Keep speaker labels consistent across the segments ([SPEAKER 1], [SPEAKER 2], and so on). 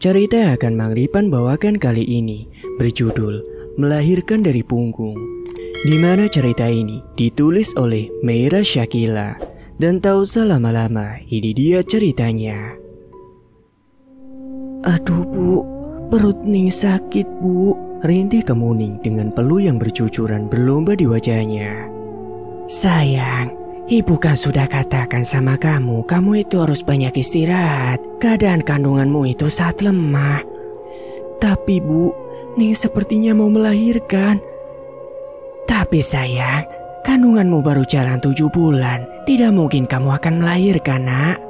[SPEAKER 1] Cerita yang akan Mang Ripan bawakan kali ini berjudul Melahirkan dari Punggung, di mana cerita ini ditulis oleh Meira Syakila. Dan tak usah lama-lama, ini dia ceritanya. Aduh bu, perut Ning sakit bu, rintih Kemuning dengan peluh yang bercucuran berlomba di wajahnya. Sayang, ibu kan sudah katakan sama kamu itu harus banyak istirahat. Keadaan kandunganmu itu sangat lemah. Tapi bu, Ning sepertinya mau melahirkan. Tapi sayang, kandunganmu baru jalan 7 bulan. Tidak mungkin kamu akan melahirkan, nak.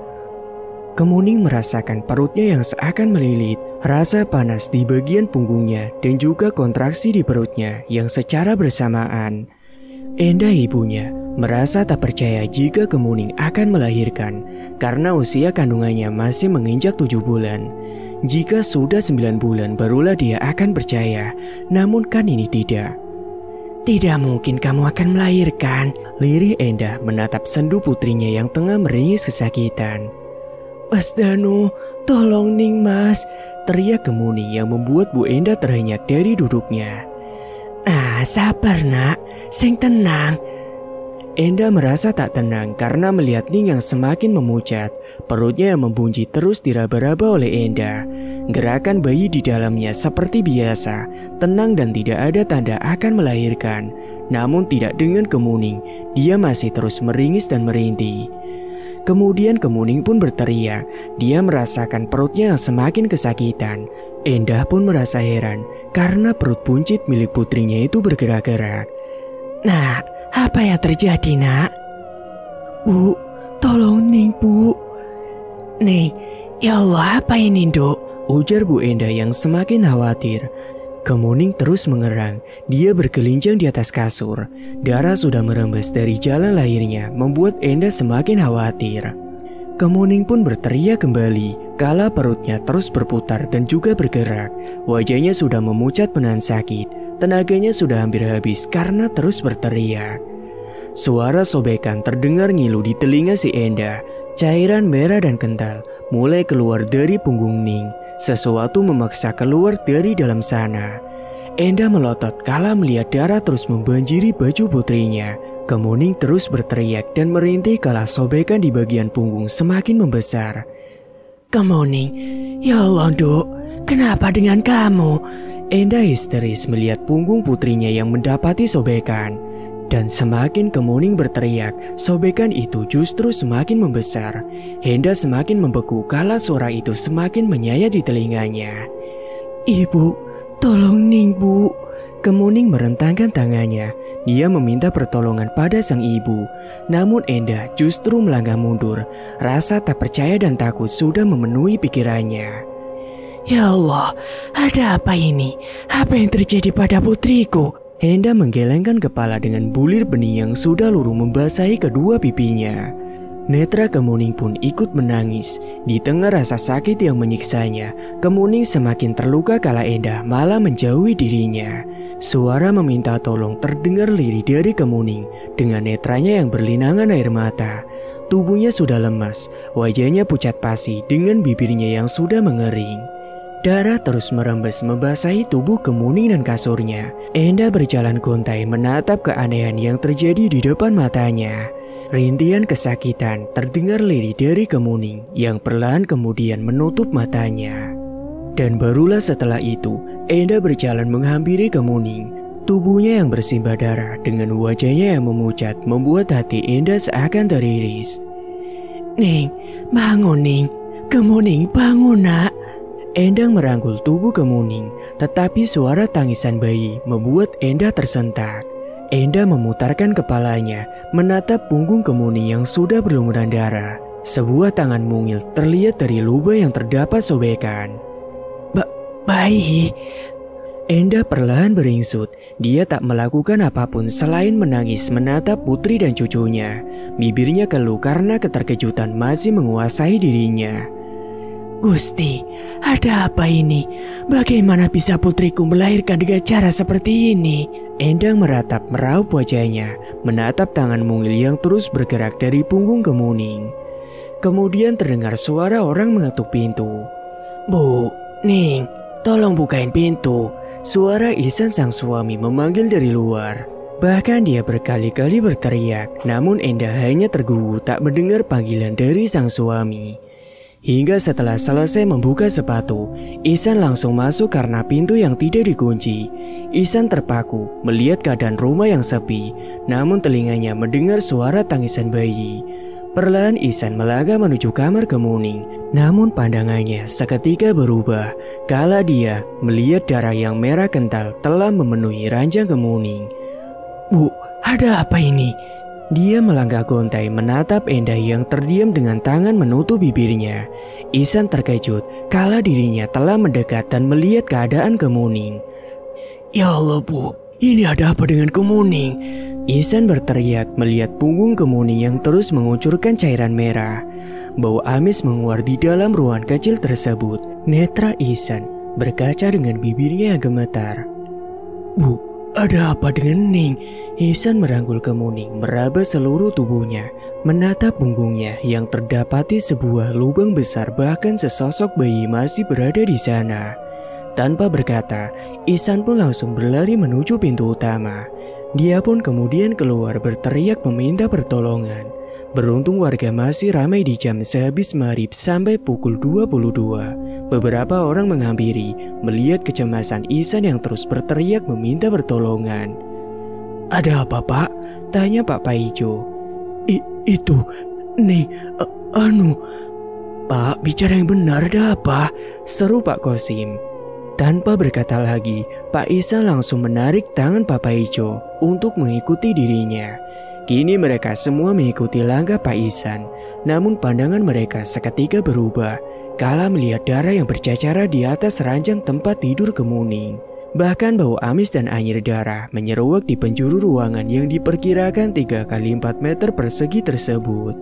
[SPEAKER 1] Kemuning merasakan perutnya yang seakan melilit, rasa panas di bagian punggungnya, dan juga kontraksi di perutnya yang secara bersamaan. Endah ibunya merasa tak percaya jika Kemuning akan melahirkan, karena usia kandungannya masih menginjak 7 bulan. Jika sudah 9 bulan barulah dia akan percaya, namun kan ini tidak. Tidak mungkin kamu akan melahirkan, lirih Endah menatap sendu putrinya yang tengah meringis kesakitan. Mas Danu, tolong Ning mas, teriak Kemuning yang membuat Bu Endah terhenyak dari duduknya. Nah, sabar nak, sing tenang. Endah merasa tak tenang karena melihat Ning yang semakin memucat. Perutnya yang membunyi terus diraba-raba oleh Endah. Gerakan bayi di dalamnya seperti biasa, tenang dan tidak ada tanda akan melahirkan. Namun tidak dengan Kemuning, dia masih terus meringis dan merintih. Kemudian Kemuning pun berteriak. Dia merasakan perutnya yang semakin kesakitan. Endah pun merasa heran karena perut buncit milik putrinya itu bergerak-gerak. Nah, apa yang terjadi, nak? Bu, tolong Ning, bu. Ning, ya Allah, apa ini, Dok? Ujar Bu Endah yang semakin khawatir. Kemuning terus mengerang. Dia bergelinjang di atas kasur. Darah sudah merembes dari jalan lahirnya, membuat Endah semakin khawatir. Kemuning pun berteriak kembali, kala perutnya terus berputar dan juga bergerak. Wajahnya sudah memucat menahan sakit. Tenaganya sudah hampir habis karena terus berteriak. Suara sobekan terdengar ngilu di telinga si Endah. Cairan merah dan kental mulai keluar dari punggung Ning. Sesuatu memaksa keluar dari dalam sana. Endah melotot kala melihat darah terus membanjiri baju putrinya. Kemuning terus berteriak dan merintih kala sobekan di bagian punggung semakin membesar. Kemuning, ya Allah Dok, kenapa dengan kamu? Endah histeris melihat punggung putrinya yang mendapati sobekan. Dan semakin Kemuning berteriak, sobekan itu justru semakin membesar. Endah semakin membeku kala suara itu semakin menyayat di telinganya. Ibu, tolong Ning bu. Kemuning merentangkan tangannya. Dia meminta pertolongan pada sang ibu. Namun Endah justru melangkah mundur. Rasa tak percaya dan takut sudah memenuhi pikirannya. Ya Allah, ada apa ini? Apa yang terjadi pada putriku? Endah menggelengkan kepala dengan bulir bening yang sudah luruh membasahi kedua pipinya. Netra Kemuning pun ikut menangis. Di tengah rasa sakit yang menyiksanya, Kemuning semakin terluka kala Endah malah menjauhi dirinya. Suara meminta tolong terdengar lirih dari Kemuning dengan netranya yang berlinangan air mata. Tubuhnya sudah lemas, wajahnya pucat pasi dengan bibirnya yang sudah mengering. Darah terus merembes membasahi tubuh Kemuning dan kasurnya. Endah berjalan gontai menatap keanehan yang terjadi di depan matanya. Rintihan kesakitan terdengar lirih dari Kemuning yang perlahan kemudian menutup matanya. Dan barulah setelah itu, Endah berjalan menghampiri Kemuning. Tubuhnya yang bersimbah darah dengan wajahnya yang memucat membuat hati Endah seakan teriris. Ning, bangun Ning. Kemuning, bangun nak. Endah merangkul tubuh Kemuning, tetapi suara tangisan bayi membuat Endah tersentak. Endah memutarkan kepalanya, menatap punggung Kemuning yang sudah berlumuran darah. Sebuah tangan mungil terlihat dari lubang yang terdapat sobekan. Bayi. Endah perlahan beringsut. Dia tak melakukan apapun selain menangis menatap putri dan cucunya. Bibirnya keluh karena keterkejutan masih menguasai dirinya. Gusti, ada apa ini? Bagaimana bisa putriku melahirkan dengan cara seperti ini? Endah meratap meraup wajahnya, menatap tangan mungil yang terus bergerak dari punggung Kemuning. Kemudian terdengar suara orang mengetuk pintu. Bu, Ning, tolong bukain pintu. Suara Ihsan sang suami memanggil dari luar. Bahkan dia berkali-kali berteriak, namun Enda hanya tergugu tak mendengar panggilan dari sang suami. Hingga setelah selesai membuka sepatu, Ihsan langsung masuk karena pintu yang tidak dikunci. Ihsan terpaku melihat keadaan rumah yang sepi, namun telinganya mendengar suara tangisan bayi. Perlahan Ihsan melangkah menuju kamar Kemuning, namun pandangannya seketika berubah kala dia melihat darah yang merah kental telah memenuhi ranjang Kemuning. "Bu, ada apa ini?" Dia melangkah gontai menatap Enda yang terdiam dengan tangan menutup bibirnya. Ihsan terkejut kala dirinya telah mendekat dan melihat keadaan Kemuning. "Ya Allah, Bu, ini ada apa dengan Kemuning?" Ihsan berteriak melihat punggung Kemuning yang terus mengucurkan cairan merah. Bau amis menguar di dalam ruangan kecil tersebut. Netra Ihsan berkaca dengan bibirnya yang gemetar. "Bu, ada apa dengan Ning?" Ihsan merangkul Kemuning, meraba seluruh tubuhnya, menatap punggungnya yang terdapati sebuah lubang besar, bahkan sesosok bayi masih berada di sana. Tanpa berkata, Ihsan pun langsung berlari menuju pintu utama. Dia pun kemudian keluar berteriak meminta pertolongan. Beruntung warga masih ramai di jam sehabis maghrib sampai pukul 22. Beberapa orang menghampiri melihat kecemasan Ihsan yang terus berteriak meminta pertolongan. "Ada apa, Pak?" tanya Pak Paijo. Itu, nih, Pak, bicara yang benar, ada apa?" seru Pak Kosim. Tanpa berkata lagi, Pak Ihsan langsung menarik tangan Pak Paijo untuk mengikuti dirinya. Kini mereka semua mengikuti langkah Pak Ihsan, namun pandangan mereka seketika berubah kala melihat darah yang berceceran di atas ranjang tempat tidur Kemuning. Bahkan bau amis dan anyir darah menyeruak di penjuru ruangan yang diperkirakan 3 kali 4 meter persegi tersebut.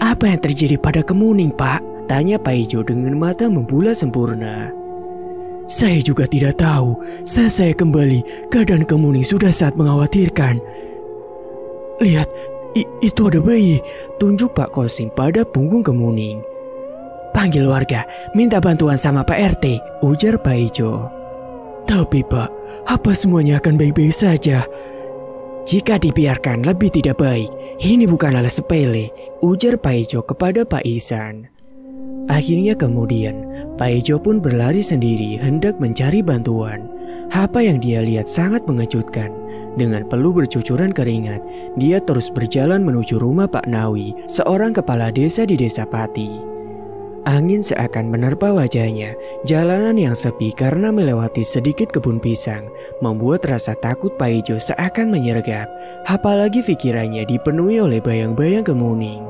[SPEAKER 1] "Apa yang terjadi pada Kemuning, Pak?" tanya Pak Ijo dengan mata membulat sempurna. "Saya juga tidak tahu. Saat saya kembali, keadaan Kemuning sudah sangat mengkhawatirkan. Lihat, itu ada bayi," tunjuk Pak Kosim pada punggung Kemuning. "Panggil warga, minta bantuan sama Pak RT," ujar Pak Ijo. "Tapi Pak, apa semuanya akan baik-baik saja?" "Jika dibiarkan lebih tidak baik. Ini bukan hal sepele," ujar Pak Ijo kepada Pak Ihsan. Akhirnya kemudian, Pak Ijo pun berlari sendiri hendak mencari bantuan. Apa yang dia lihat sangat mengejutkan. Dengan peluh bercucuran keringat, dia terus berjalan menuju rumah Pak Nawi, seorang kepala desa di Desa Pati. Angin seakan menerpa wajahnya. Jalanan yang sepi karena melewati sedikit kebun pisang membuat rasa takut Pak Ijo seakan menyergap. Apalagi pikirannya dipenuhi oleh bayang-bayang Kemuning.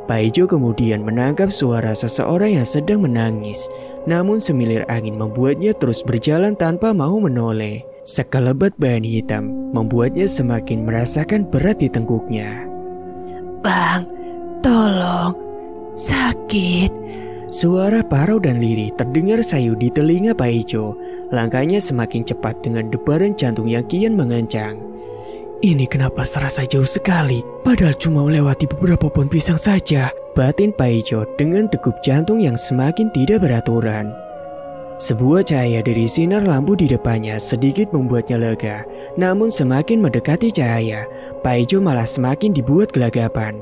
[SPEAKER 1] Pak Ijo kemudian menangkap suara seseorang yang sedang menangis. Namun semilir angin membuatnya terus berjalan tanpa mau menoleh. Sekelebat bahan hitam membuatnya semakin merasakan berat di tengkuknya. "Bang, tolong, sakit." Suara parau dan lirih terdengar sayu di telinga Pak Ijo. Langkahnya semakin cepat dengan debaran jantung yang kian mengencang. "Ini kenapa serasa jauh sekali, padahal cuma melewati beberapa pohon pisang saja," batin Pak Ijo dengan degup jantung yang semakin tidak beraturan. Sebuah cahaya dari sinar lampu di depannya sedikit membuatnya lega. Namun semakin mendekati cahaya, Pak Ijo malah semakin dibuat gelagapan.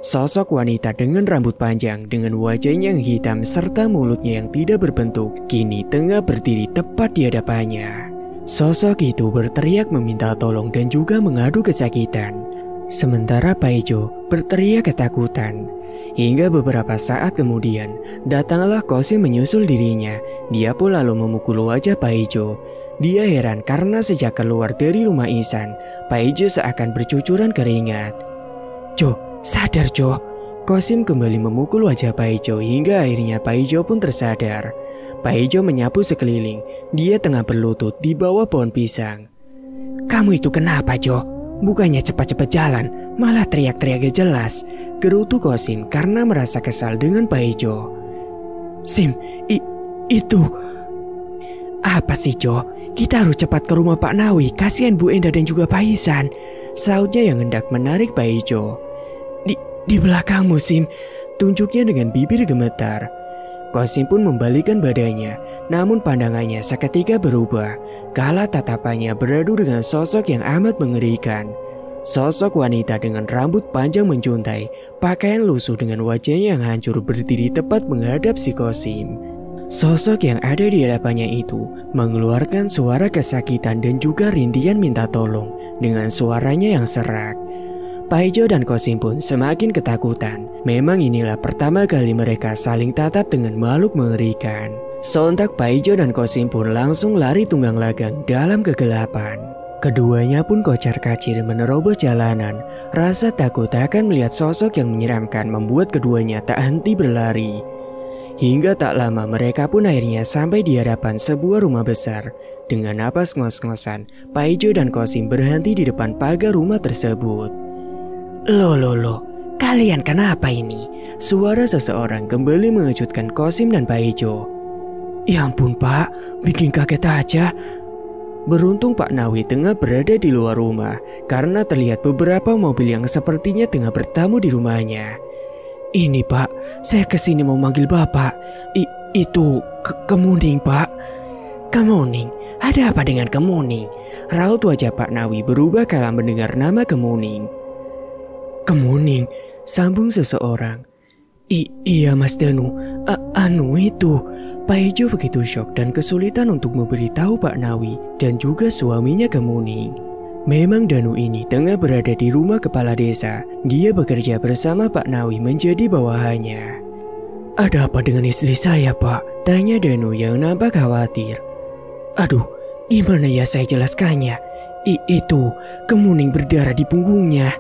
[SPEAKER 1] Sosok wanita dengan rambut panjang, dengan wajahnya yang hitam serta mulutnya yang tidak berbentuk, kini tengah berdiri tepat di hadapannya. Sosok itu berteriak meminta tolong dan juga mengadu kesakitan. Sementara Pak Ijo berteriak ketakutan. Hingga beberapa saat kemudian, datanglah Kosim menyusul dirinya. Dia pun lalu memukul wajah Pak Ijo. Dia heran karena sejak keluar dari rumah Ihsan, Pak Ijo seakan bercucuran keringat. "Jo, sadar Jo." Kosim kembali memukul wajah Pak Ijo hingga akhirnya Pak Ijo pun tersadar. Pak Ijo menyapu sekeliling. Dia tengah berlutut di bawah pohon pisang. "Kamu itu kenapa Jo? Bukannya cepat-cepat jalan, malah teriak-teriak gak jelas," gerutu Kosim karena merasa kesal dengan Pak Ijo. "Sim, itu..." "Apa sih Jo? Kita harus cepat ke rumah Pak Nawi, kasihan Bu Enda dan juga Pak Ihsan," sautnya yang hendak menarik Pak Ijo. Di belakangmu Sim," tunjuknya dengan bibir gemetar. Kosim pun membalikkan badannya, namun pandangannya seketika berubah kala tatapannya beradu dengan sosok yang amat mengerikan. Sosok wanita dengan rambut panjang menjuntai, pakaian lusuh dengan wajahnya yang hancur berdiri tepat menghadap si Kosim. Sosok yang ada di hadapannya itu mengeluarkan suara kesakitan dan juga rintihan minta tolong dengan suaranya yang serak. Paijo dan Kosim pun semakin ketakutan. Memang inilah pertama kali mereka saling tatap dengan makhluk mengerikan. Sontak Paijo dan Kosim pun langsung lari tunggang langgang dalam kegelapan. Keduanya pun kocar-kacir menerobos jalanan. Rasa takut akan melihat sosok yang menyeramkan membuat keduanya tak henti berlari. Hingga tak lama mereka pun akhirnya sampai di hadapan sebuah rumah besar. Dengan napas ngos-ngosan, Paijo dan Kosim berhenti di depan pagar rumah tersebut. Loh, kalian kenapa ini? Suara seseorang kembali mengejutkan Kosim dan Paijo. Ya ampun Pak, bikin kaget aja. Beruntung Pak Nawi tengah berada di luar rumah karena terlihat beberapa mobil yang sepertinya tengah bertamu di rumahnya. Ini Pak, saya kesini mau manggil Bapak. Itu Kemuning Pak. Kemuning? Ada apa dengan Kemuning? Raut wajah Pak Nawi berubah kala mendengar nama Kemuning. Kemuning, sambung seseorang. Iya Mas Danu, itu. Paijo begitu syok dan kesulitan untuk memberitahu Pak Nawi dan juga suaminya Kemuning. Memang Danu ini tengah berada di rumah kepala desa. Dia bekerja bersama Pak Nawi menjadi bawahannya. Ada apa dengan istri saya Pak? Tanya Danu yang nampak khawatir. Aduh, gimana ya saya jelaskannya? Itu, Kemuning berdarah di punggungnya.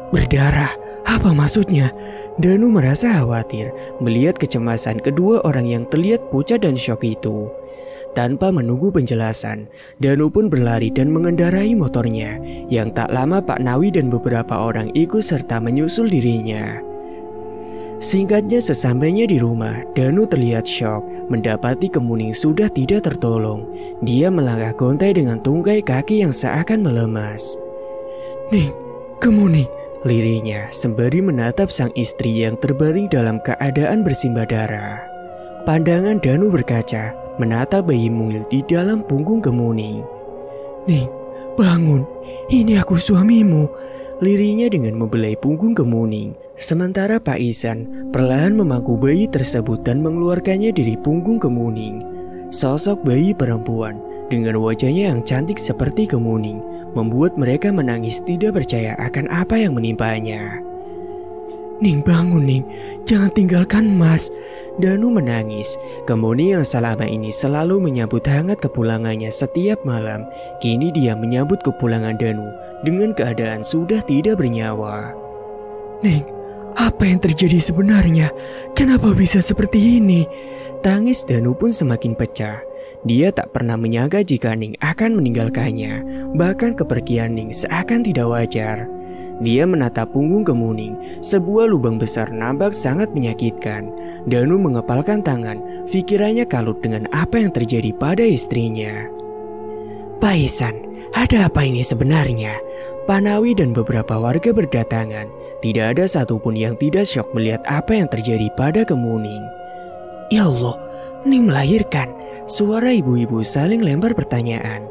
[SPEAKER 1] Berdarah? Apa maksudnya? Danu merasa khawatir melihat kecemasan kedua orang yang terlihat pucat dan syok itu. Tanpa menunggu penjelasan, Danu pun berlari dan mengendarai motornya. Yang tak lama Pak Nawi dan beberapa orang ikut serta menyusul dirinya. Singkatnya sesampainya di rumah, Danu terlihat syok mendapati Kemuning sudah tidak tertolong. Dia melangkah gontai dengan tungkai kaki yang seakan melemas. Ning, Kemuning, lirihnya sembari menatap sang istri yang terbaring dalam keadaan bersimbah darah. Pandangan Danu berkaca, menatap bayi mungil di dalam punggung Kemuning. Ning, bangun, ini aku suamimu. Lirihnya dengan membelai punggung Kemuning. Sementara Pak Isan perlahan memangku bayi tersebut dan mengeluarkannya dari punggung Kemuning. Sosok bayi perempuan dengan wajahnya yang cantik seperti Kemuning membuat mereka menangis tidak percaya akan apa yang menimpanya. Ning, bangun Ning, jangan tinggalkan Mas. Danu menangis. Kemuning yang selama ini selalu menyambut hangat kepulangannya setiap malam, kini dia menyambut kepulangan Danu dengan keadaan sudah tidak bernyawa. Ning, apa yang terjadi sebenarnya? Kenapa bisa seperti ini? Tangis Danu pun semakin pecah. Dia tak pernah menyangka jika Ning akan meninggalkannya. Bahkan kepergian Ning seakan tidak wajar. Dia menatap punggung Kemuning. Sebuah lubang besar nampak sangat menyakitkan. Danu mengepalkan tangan. Pikirannya kalut dengan apa yang terjadi pada istrinya. Pak Isan, ada apa ini sebenarnya? Pak Nawi dan beberapa warga berdatangan. Tidak ada satupun yang tidak syok melihat apa yang terjadi pada Kemuning. Ya Allah, Ning melahirkan. Suara ibu-ibu saling lempar pertanyaan.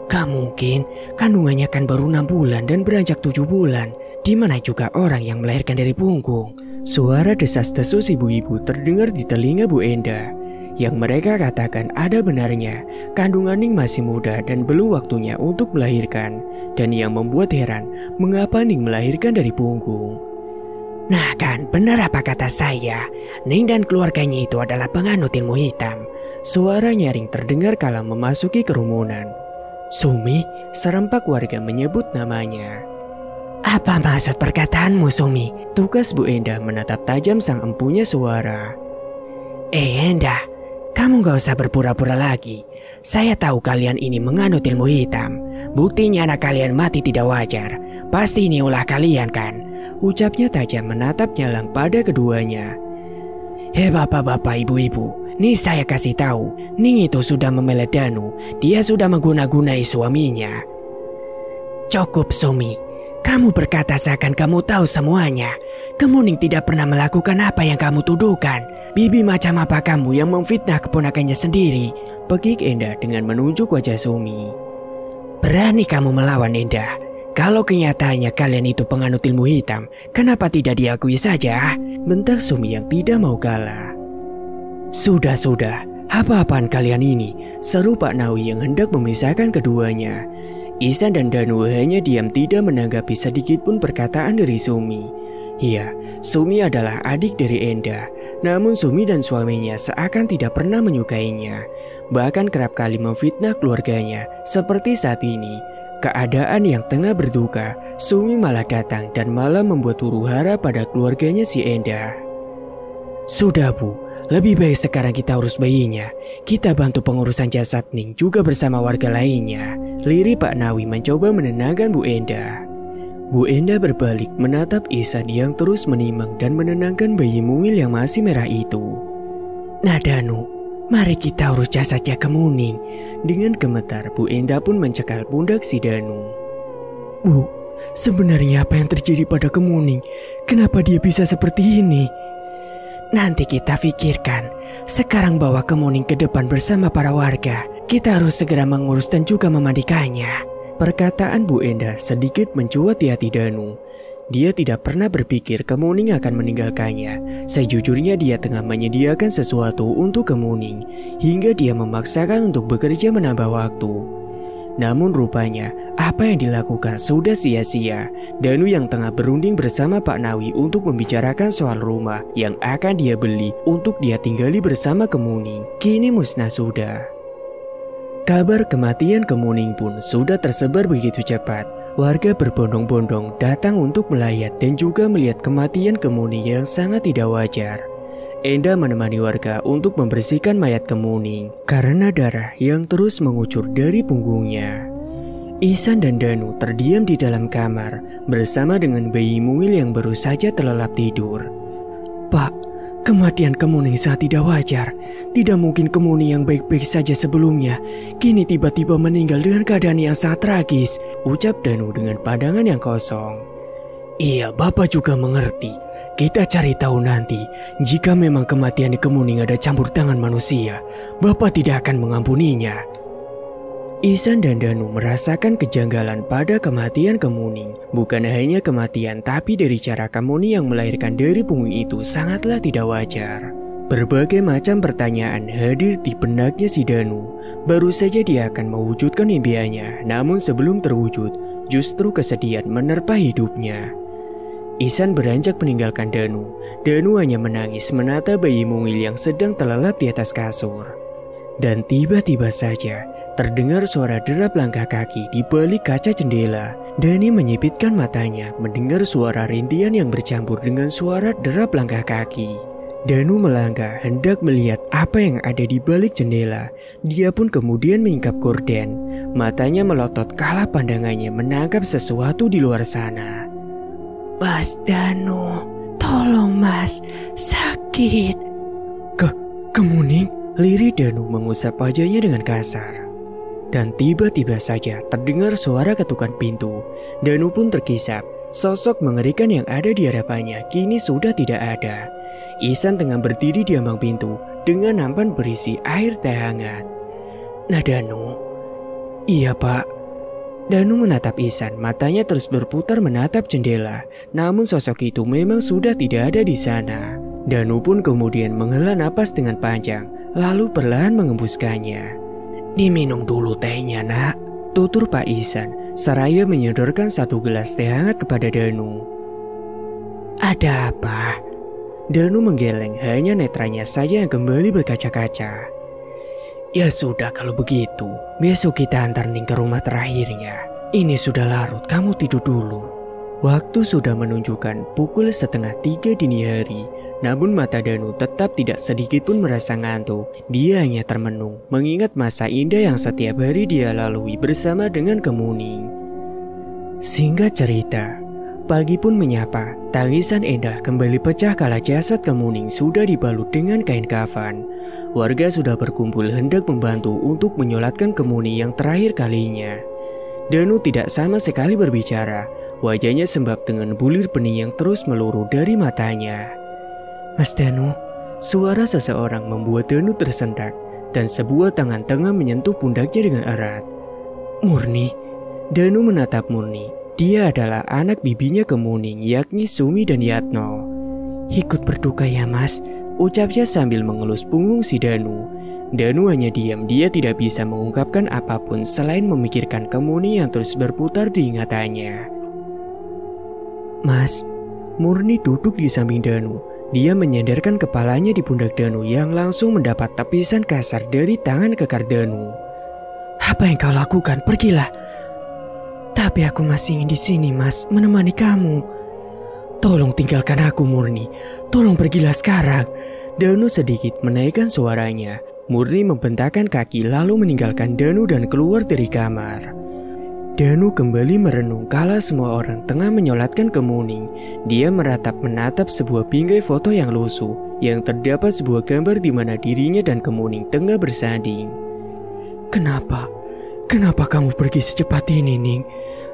[SPEAKER 1] Gak mungkin, kandungannya kan baru 6 bulan dan beranjak 7 bulan. Di mana juga orang yang melahirkan dari punggung? Suara desas-desus ibu-ibu terdengar di telinga Bu Enda. Yang mereka katakan ada benarnya, kandungan Ning masih muda dan belum waktunya untuk melahirkan. Dan yang membuat heran, mengapa Ning melahirkan dari punggung? Nah kan, benar apa kata saya. Ning dan keluarganya itu adalah penganut ilmu hitam. Suara nyaring terdengar kala memasuki kerumunan. Sumi, serempak warga menyebut namanya. Apa maksud perkataanmu Sumi? Tugas Bu Enda menatap tajam sang empunya suara. Enda, kamu gak usah berpura-pura lagi. Saya tahu kalian ini menganut ilmu hitam. Buktinya anak kalian mati tidak wajar. Pasti ini ulah kalian kan? Ucapnya tajam menatap nyalang pada keduanya. Hei bapak-bapak, ibu-ibu, nih saya kasih tahu, Ning itu sudah memelet Danu. Dia sudah mengguna-gunai suaminya. Cukup Sumi, Kamu berkata seakan kamu tahu semuanya. Kemuning tidak pernah melakukan apa yang kamu tuduhkan. Bibi macam apa kamu yang memfitnah keponakannya sendiri? Pekik Enda dengan menunjuk wajah Sumi. Berani kamu melawan Enda? Kalau kenyataannya kalian itu penganut ilmu hitam, kenapa tidak diakui saja? Bentak Sumi yang tidak mau kalah. Sudah, apa-apaan kalian ini? Seru Pak Nawi yang hendak memisahkan keduanya. Ihsan dan Danu hanya diam tidak menanggapi sedikit pun perkataan dari Sumi. Iya, Sumi adalah adik dari Enda. Namun Sumi dan suaminya seakan tidak pernah menyukainya. Bahkan kerap kali memfitnah keluarganya. Seperti saat ini, keadaan yang tengah berduka, Sumi malah datang dan malah membuat huru-hara pada keluarganya si Enda. Sudah Bu, lebih baik sekarang kita urus bayinya. Kita bantu pengurusan jasad Ning juga bersama warga lainnya. Lirih Pak Nawi mencoba menenangkan Bu Enda. Bu Enda berbalik menatap Ihsan yang terus menimang dan menenangkan bayi mungil yang masih merah itu. Nah Danu, mari kita urus jasadnya ke Muning. Dengan gemetar Bu Enda pun mencekal pundak si Danu. Bu, sebenarnya apa yang terjadi pada Kemuning? Kenapa dia bisa seperti ini? Nanti kita pikirkan. Sekarang bawa Kemuning ke depan bersama para warga. Kita harus segera mengurus dan juga memandikannya. Perkataan Bu Enda sedikit mencuat di hati Danu. Dia tidak pernah berpikir Kemuning akan meninggalkannya. Sejujurnya dia tengah menyediakan sesuatu untuk Kemuning, hingga dia memaksakan untuk bekerja menambah waktu. Namun rupanya apa yang dilakukan sudah sia-sia. Danu yang tengah berunding bersama Pak Nawi untuk membicarakan soal rumah yang akan dia beli untuk dia tinggali bersama Kemuning, kini musnah sudah. Kabar kematian Kemuning pun sudah tersebar begitu cepat. Warga berbondong-bondong datang untuk melayat dan juga melihat kematian Kemuning yang sangat tidak wajar. Enda menemani warga untuk membersihkan mayat Kemuning karena darah yang terus mengucur dari punggungnya. Ihsan dan Danu terdiam di dalam kamar bersama dengan bayi mungil yang baru saja terlelap tidur. Pak, kematian Kemuning sangat tidak wajar. Tidak mungkin Kemuning yang baik-baik saja sebelumnya kini tiba-tiba meninggal dengan keadaan yang sangat tragis, ucap Danu dengan pandangan yang kosong. Iya, Bapak juga mengerti. Kita cari tahu nanti. Jika memang kematian di Kemuning ada campur tangan manusia, Bapak tidak akan mengampuninya. Ihsan dan Danu merasakan kejanggalan pada kematian Kemuning. Bukan hanya kematian, tapi dari cara Kemuning yang melahirkan dari punggung itu sangatlah tidak wajar. Berbagai macam pertanyaan hadir di benaknya si Danu. Baru saja dia akan mewujudkan impiannya, namun sebelum terwujud, justru kesedihan menerpa hidupnya. Ihsan beranjak meninggalkan Danu. Danu hanya menangis menatap bayi mungil yang sedang terlelap di atas kasur. Dan tiba-tiba saja terdengar suara derap langkah kaki di balik kaca jendela. Dani menyipitkan matanya mendengar suara rintian yang bercampur dengan suara derap langkah kaki. Danu melangkah hendak melihat apa yang ada di balik jendela. Dia pun kemudian menyingkap gorden. Matanya melotot kala pandangannya menangkap sesuatu di luar sana. Mas Danu, tolong mas, sakit. Kemuning? Lirih Danu mengusap wajahnya dengan kasar. Dan tiba-tiba saja terdengar suara ketukan pintu. Danu pun terkisap. Sosok mengerikan yang ada di hadapannya kini sudah tidak ada. Ihsan tengah berdiri di ambang pintu dengan nampan berisi air teh hangat. Nah Danu? Iya Pak. Danu menatap Ihsan, matanya terus berputar menatap jendela. Namun sosok itu memang sudah tidak ada di sana. Danu pun kemudian menghela napas dengan panjang, lalu perlahan mengembuskannya. Diminum dulu tehnya nak, tutur Pak Ihsan, seraya menyodorkan satu gelas teh hangat kepada Danu. Ada apa? Danu menggeleng, hanya netranya saja yang kembali berkaca-kaca. Ya sudah kalau begitu, besok kita antar Ning ke rumah terakhirnya. Ini sudah larut, kamu tidur dulu. Waktu sudah menunjukkan pukul 2:30 dini hari. Namun mata Danu tetap tidak sedikit pun merasa ngantuk. Dia hanya termenung mengingat masa indah yang setiap hari dia lalui bersama dengan Kemuning. Singkat cerita, pagi pun menyapa. Tangisan Enda kembali pecah kala jasad Kemuning sudah dibalut dengan kain kafan. Warga sudah berkumpul hendak membantu untuk menyolatkan Kemuning yang terakhir kalinya. Danu tidak sama sekali berbicara. Wajahnya sembab dengan bulir bening yang terus meluruh dari matanya. Mas Danu, suara seseorang membuat Danu tersentak dan sebuah tangan tengah menyentuh pundaknya dengan erat. Murni. Danu menatap Murni. Dia adalah anak bibinya Kemuning, yakni Sumi dan Yatno. Ikut berduka ya mas, ucapnya sambil mengelus punggung si Danu. Danu hanya diam, dia tidak bisa mengungkapkan apapun selain memikirkan Kemuning yang terus berputar di ingatannya. Mas, Murni duduk di samping Danu. Dia menyandarkan kepalanya di pundak Danu yang langsung mendapat tepisan kasar dari tangan kekar Danu. Apa yang kau lakukan? Pergilah. Tapi aku masih ingin di sini, Mas, menemani kamu. Tolong tinggalkan aku, Murni. Tolong pergilah sekarang. Danu sedikit menaikkan suaranya. Murni membentakkan kaki lalu meninggalkan Danu dan keluar dari kamar. Danu kembali merenung kala semua orang tengah menyolatkan Kemuning. Dia menatap sebuah bingkai foto yang lusuh, yang terdapat sebuah gambar di mana dirinya dan Kemuning tengah bersanding. Kenapa? Kenapa kamu pergi secepat ini, Ning?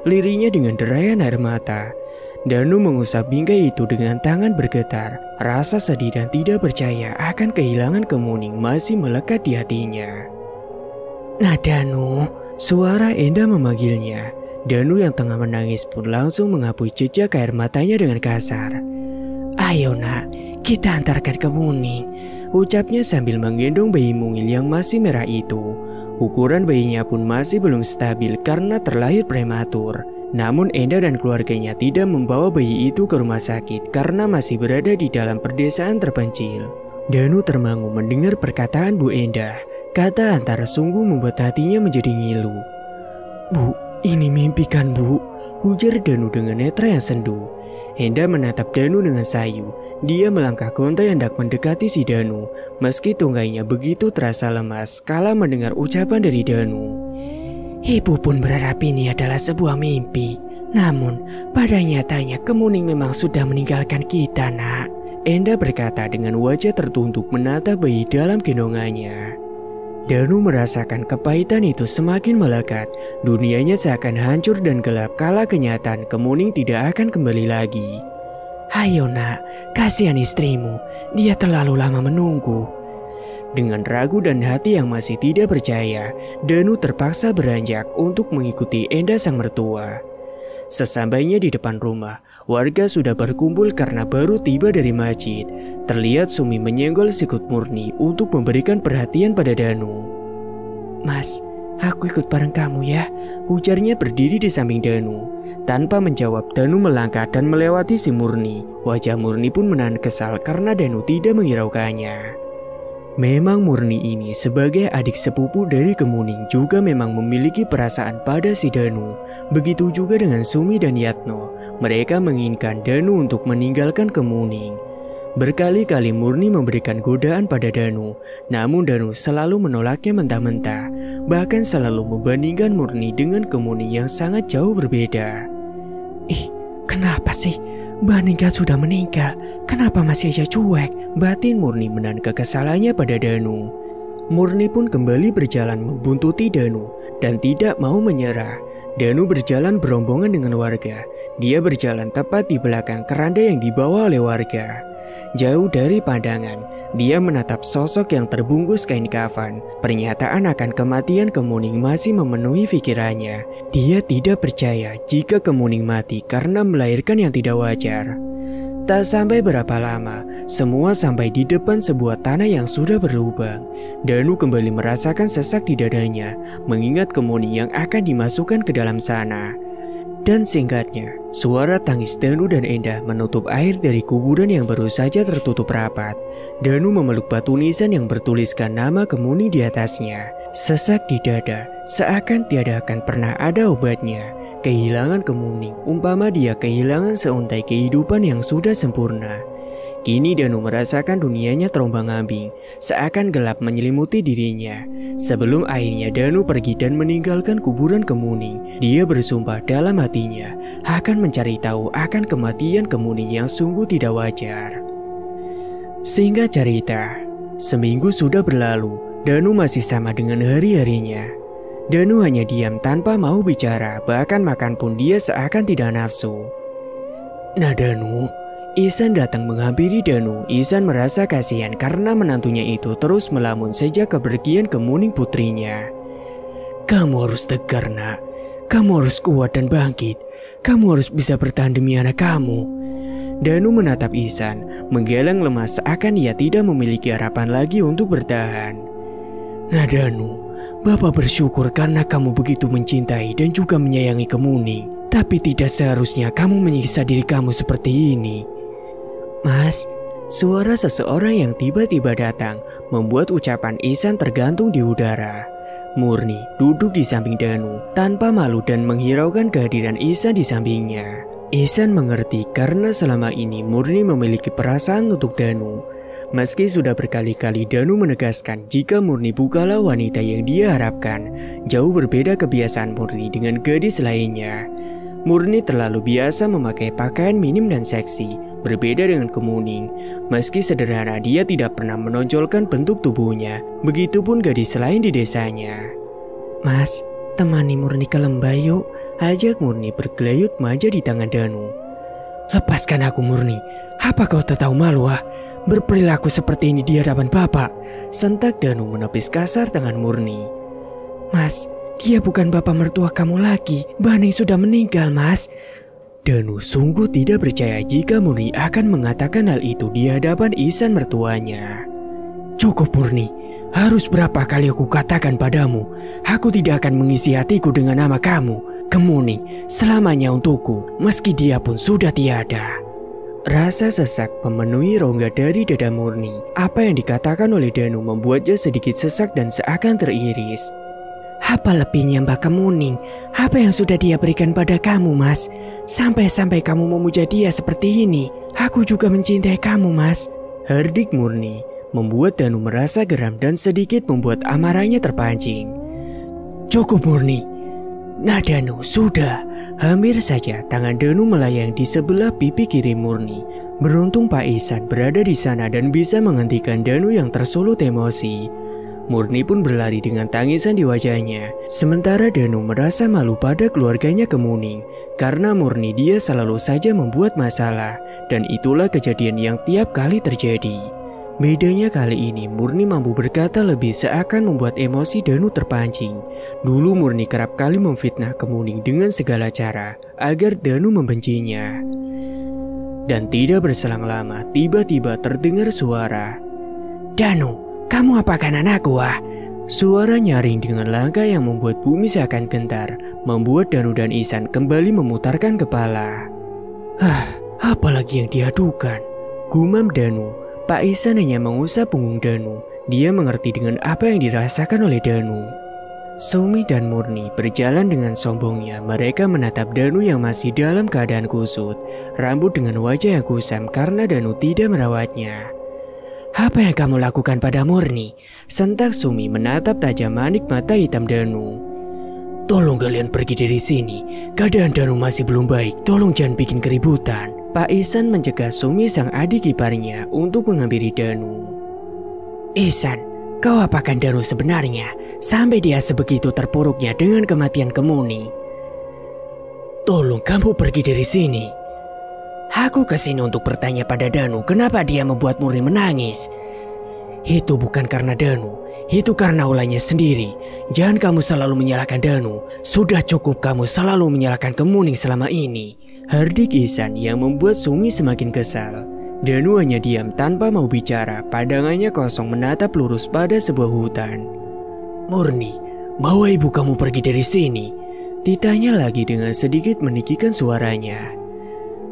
[SPEAKER 1] Lirihnya dengan derayan air mata. Danu mengusap bingkai itu dengan tangan bergetar. Rasa sedih dan tidak percaya akan kehilangan Kemuning masih melekat di hatinya. Nah Danu, suara Enda memanggilnya. Danu yang tengah menangis pun langsung menghapus jejak air matanya dengan kasar. Ayo nak, kita antarkan Kemuning, ucapnya sambil menggendong bayi mungil yang masih merah itu. Ukuran bayinya pun masih belum stabil karena terlahir prematur. Namun Enda dan keluarganya tidak membawa bayi itu ke rumah sakit karena masih berada di dalam perdesaan terpencil. Danu termangu mendengar perkataan Bu Enda. Kata antara sungguh membuat hatinya menjadi ngilu. Bu, ini mimpi kan Bu? Ujar Danu dengan netra yang sendu. Enda menatap Danu dengan sayu. Dia melangkah gontai hendak mendekati si Danu. Meski tunggainya begitu terasa lemas kala mendengar ucapan dari Danu. Ibu pun berharap ini adalah sebuah mimpi. Namun pada nyatanya Kemuning memang sudah meninggalkan kita nak. Enda berkata dengan wajah tertunduk menatap bayi dalam gendongannya. Danu merasakan kepahitan itu semakin melekat. Dunianya seakan hancur dan gelap kala kenyataan Kemuning tidak akan kembali lagi. Ayo nak, kasihan istrimu. Dia terlalu lama menunggu. Dengan ragu dan hati yang masih tidak percaya, Danu terpaksa beranjak untuk mengikuti Enda sang mertua. Sesampainya di depan rumah, warga sudah berkumpul karena baru tiba dari masjid. Terlihat Sumi menyenggol sikut Murni untuk memberikan perhatian pada Danu. Mas, aku ikut bareng kamu ya, ujarnya berdiri di samping Danu. Tanpa menjawab, Danu melangkah dan melewati si Murni. Wajah Murni pun menahan kesal karena Danu tidak menghiraukannya. Memang Murni ini sebagai adik sepupu dari Kemuning juga memang memiliki perasaan pada si Danu. Begitu juga dengan Sumi dan Yatno. Mereka menginginkan Danu untuk meninggalkan Kemuning. Berkali-kali Murni memberikan godaan pada Danu, namun Danu selalu menolaknya mentah-mentah. Bahkan selalu membandingkan Murni dengan Kemuning yang sangat jauh berbeda. Ih, kenapa sih? Mbak Ningka sudah meninggal, kenapa masih aja cuek? Batin Murni menahan kekesalannya pada Danu. Murni pun kembali berjalan membuntuti Danu dan tidak mau menyerah. Danu berjalan berombongan dengan warga. Dia berjalan tepat di belakang keranda yang dibawa oleh warga. Jauh dari pandangan, dia menatap sosok yang terbungkus kain kafan. Pernyataan akan kematian Kemuning masih memenuhi pikirannya. Dia tidak percaya jika Kemuning mati karena melahirkan yang tidak wajar. Tak sampai berapa lama, semua sampai di depan sebuah tanah yang sudah berlubang. Danu kembali merasakan sesak di dadanya, mengingat Kemuning yang akan dimasukkan ke dalam sana. Dan singkatnya, suara tangis Danu dan Enda menutup air dari kuburan yang baru saja tertutup rapat. Danu memeluk batu nisan yang bertuliskan nama Kemuning di atasnya. Sesak di dada, seakan tiada akan pernah ada obatnya. Kehilangan Kemuning, umpama dia kehilangan seuntai kehidupan yang sudah sempurna. Kini Danu merasakan dunianya terombang-ambing, seakan gelap menyelimuti dirinya. Sebelum akhirnya Danu pergi dan meninggalkan kuburan Kemuning, dia bersumpah dalam hatinya akan mencari tahu akan kematian Kemuning yang sungguh tidak wajar. Singkat cerita, seminggu sudah berlalu, Danu masih sama dengan hari-harinya. Danu hanya diam tanpa mau bicara, bahkan makan pun dia seakan tidak nafsu. Nah Danu, Ihsan datang menghampiri Danu. Ihsan merasa kasihan karena menantunya itu terus melamun sejak kepergian Kemuning putrinya. Kamu harus tegar nak, kamu harus kuat dan bangkit, kamu harus bisa bertahan demi anak kamu. Danu menatap Ihsan, menggeleng lemas seakan ia tidak memiliki harapan lagi untuk bertahan. Nah Danu, Bapak bersyukur karena kamu begitu mencintai dan juga menyayangi Kemuning. Tapi tidak seharusnya kamu menyiksa diri kamu seperti ini. Mas, suara seseorang yang tiba-tiba datang membuat ucapan Ihsan tergantung di udara. Murni duduk di samping Danu tanpa malu dan menghiraukan kehadiran Ihsan di sampingnya. Ihsan mengerti karena selama ini Murni memiliki perasaan untuk Danu. Meski sudah berkali-kali Danu menegaskan jika Murni bukanlah wanita yang dia harapkan, jauh berbeda kebiasaan Murni dengan gadis lainnya. Murni terlalu biasa memakai pakaian minim dan seksi, berbeda dengan Kemuning. Meski sederhana, dia tidak pernah menonjolkan bentuk tubuhnya, begitupun gadis lain di desanya. Mas, temani Murni ke lembah yuk, ajak Murni bergelayut manja di tangan Danu. Lepaskan aku Murni, apa kau tak tahu malu berperilaku seperti ini di hadapan Bapak? Sentak Danu menepis kasar tangan Murni. Mas, dia bukan bapak mertua kamu lagi, Baning sudah meninggal mas. Danu sungguh tidak percaya jika Murni akan mengatakan hal itu di hadapan Ihsan mertuanya. Cukup Murni, harus berapa kali aku katakan padamu, aku tidak akan mengisi hatiku dengan nama kamu. Kemuning selamanya untukku, meski dia pun sudah tiada. Rasa sesak memenuhi rongga dari dada Murni. Apa yang dikatakan oleh Danu membuatnya sedikit sesak dan seakan teriris. Apa lebihnya Mbak Kemuning? Apa yang sudah dia berikan pada kamu mas? Sampai-sampai kamu memuja dia seperti ini. Aku juga mencintai kamu mas. Herdik Murni membuat Danu merasa geram dan sedikit membuat amarahnya terpancing. Cukup Murni. Nah Danu, sudah. Hampir saja tangan Danu melayang di sebelah pipi kiri Murni. Beruntung Pak Ihsan berada di sana dan bisa menghentikan Danu yang tersulut emosi. Murni pun berlari dengan tangisan di wajahnya. Sementara Danu merasa malu pada keluarganya Kemuning. Karena Murni dia selalu saja membuat masalah. Dan itulah kejadian yang tiap kali terjadi. Bedanya kali ini Murni mampu berkata lebih seakan membuat emosi Danu terpancing. Dulu Murni kerap kali memfitnah Kemuning dengan segala cara agar Danu membencinya. Dan tidak berselang lama tiba-tiba terdengar suara. Danu, kamu apakan anakku Suara nyaring dengan langkah yang membuat bumi seakan gentar, membuat Danu dan Ihsan kembali memutarkan kepala. Apalagi yang diadukan? Gumam Danu. Pak Ihsan hanya mengusap punggung Danu. Dia mengerti dengan apa yang dirasakan oleh Danu. Sumi dan Murni berjalan dengan sombongnya. Mereka menatap Danu yang masih dalam keadaan kusut, rambut dengan wajah yang kusam karena Danu tidak merawatnya. Apa yang kamu lakukan pada Murni? Sentak Sumi menatap tajam manik mata hitam Danu. Tolong kalian pergi dari sini. Keadaan Danu masih belum baik. Tolong jangan bikin keributan. Pak Ihsan mencegah Sumi sang adik iparnya untuk menghampiri Danu. Ihsan, kau apakan Danu sebenarnya? Sampai dia sebegitu terpuruknya dengan kematian Kemuning. Tolong kamu pergi dari sini. Aku kesini untuk bertanya pada Danu kenapa dia membuat Murni menangis. Itu bukan karena Danu, itu karena ulahnya sendiri. Jangan kamu selalu menyalahkan Danu. Sudah cukup kamu selalu menyalahkan Kemuning selama ini. Herdik Ihsan yang membuat Sumi semakin kesal. Danu hanya diam tanpa mau bicara, pandangannya kosong menatap lurus pada sebuah hutan. Murni, bawa ibu kamu pergi dari sini. Ditanya lagi dengan sedikit meninggikan suaranya.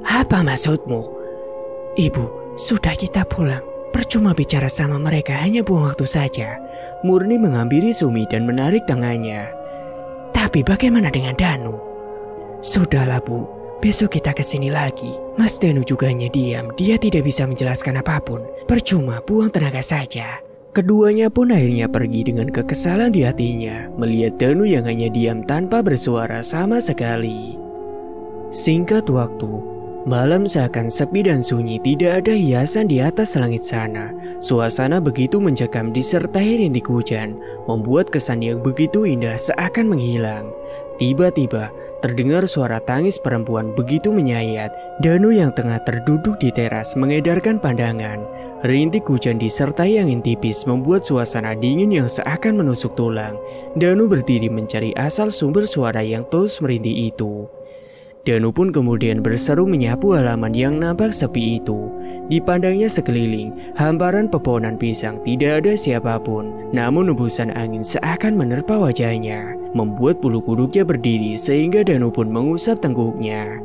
[SPEAKER 1] Apa maksudmu? Ibu, sudah kita pulang. Percuma bicara sama mereka, hanya buang waktu saja. Murni menghampiri Sumi dan menarik tangannya. Tapi bagaimana dengan Danu? Sudahlah bu. Besok kita kesini lagi. Mas Danu juga hanya diam. Dia tidak bisa menjelaskan apapun. Percuma, buang tenaga saja. Keduanya pun akhirnya pergi dengan kekesalan di hatinya melihat Danu yang hanya diam tanpa bersuara sama sekali. Singkat waktu, Malam seakan sepi dan sunyi, tidak ada hiasan di atas langit sana. Suasana begitu mencekam disertai rintik hujan, membuat kesan yang begitu indah seakan menghilang. Tiba-tiba terdengar suara tangis perempuan begitu menyayat. Danu yang tengah terduduk di teras mengedarkan pandangan. Rintik hujan disertai angin tipis membuat suasana dingin yang seakan menusuk tulang. Danu berdiri mencari asal sumber suara yang terus merintih itu. Danu pun kemudian berseru menyapu halaman yang nampak sepi itu. Dipandangnya sekeliling, hamparan pepohonan pisang, tidak ada siapapun. Namun hembusan angin seakan menerpa wajahnya, membuat bulu kuduknya berdiri sehingga Danu pun mengusap tengkuknya.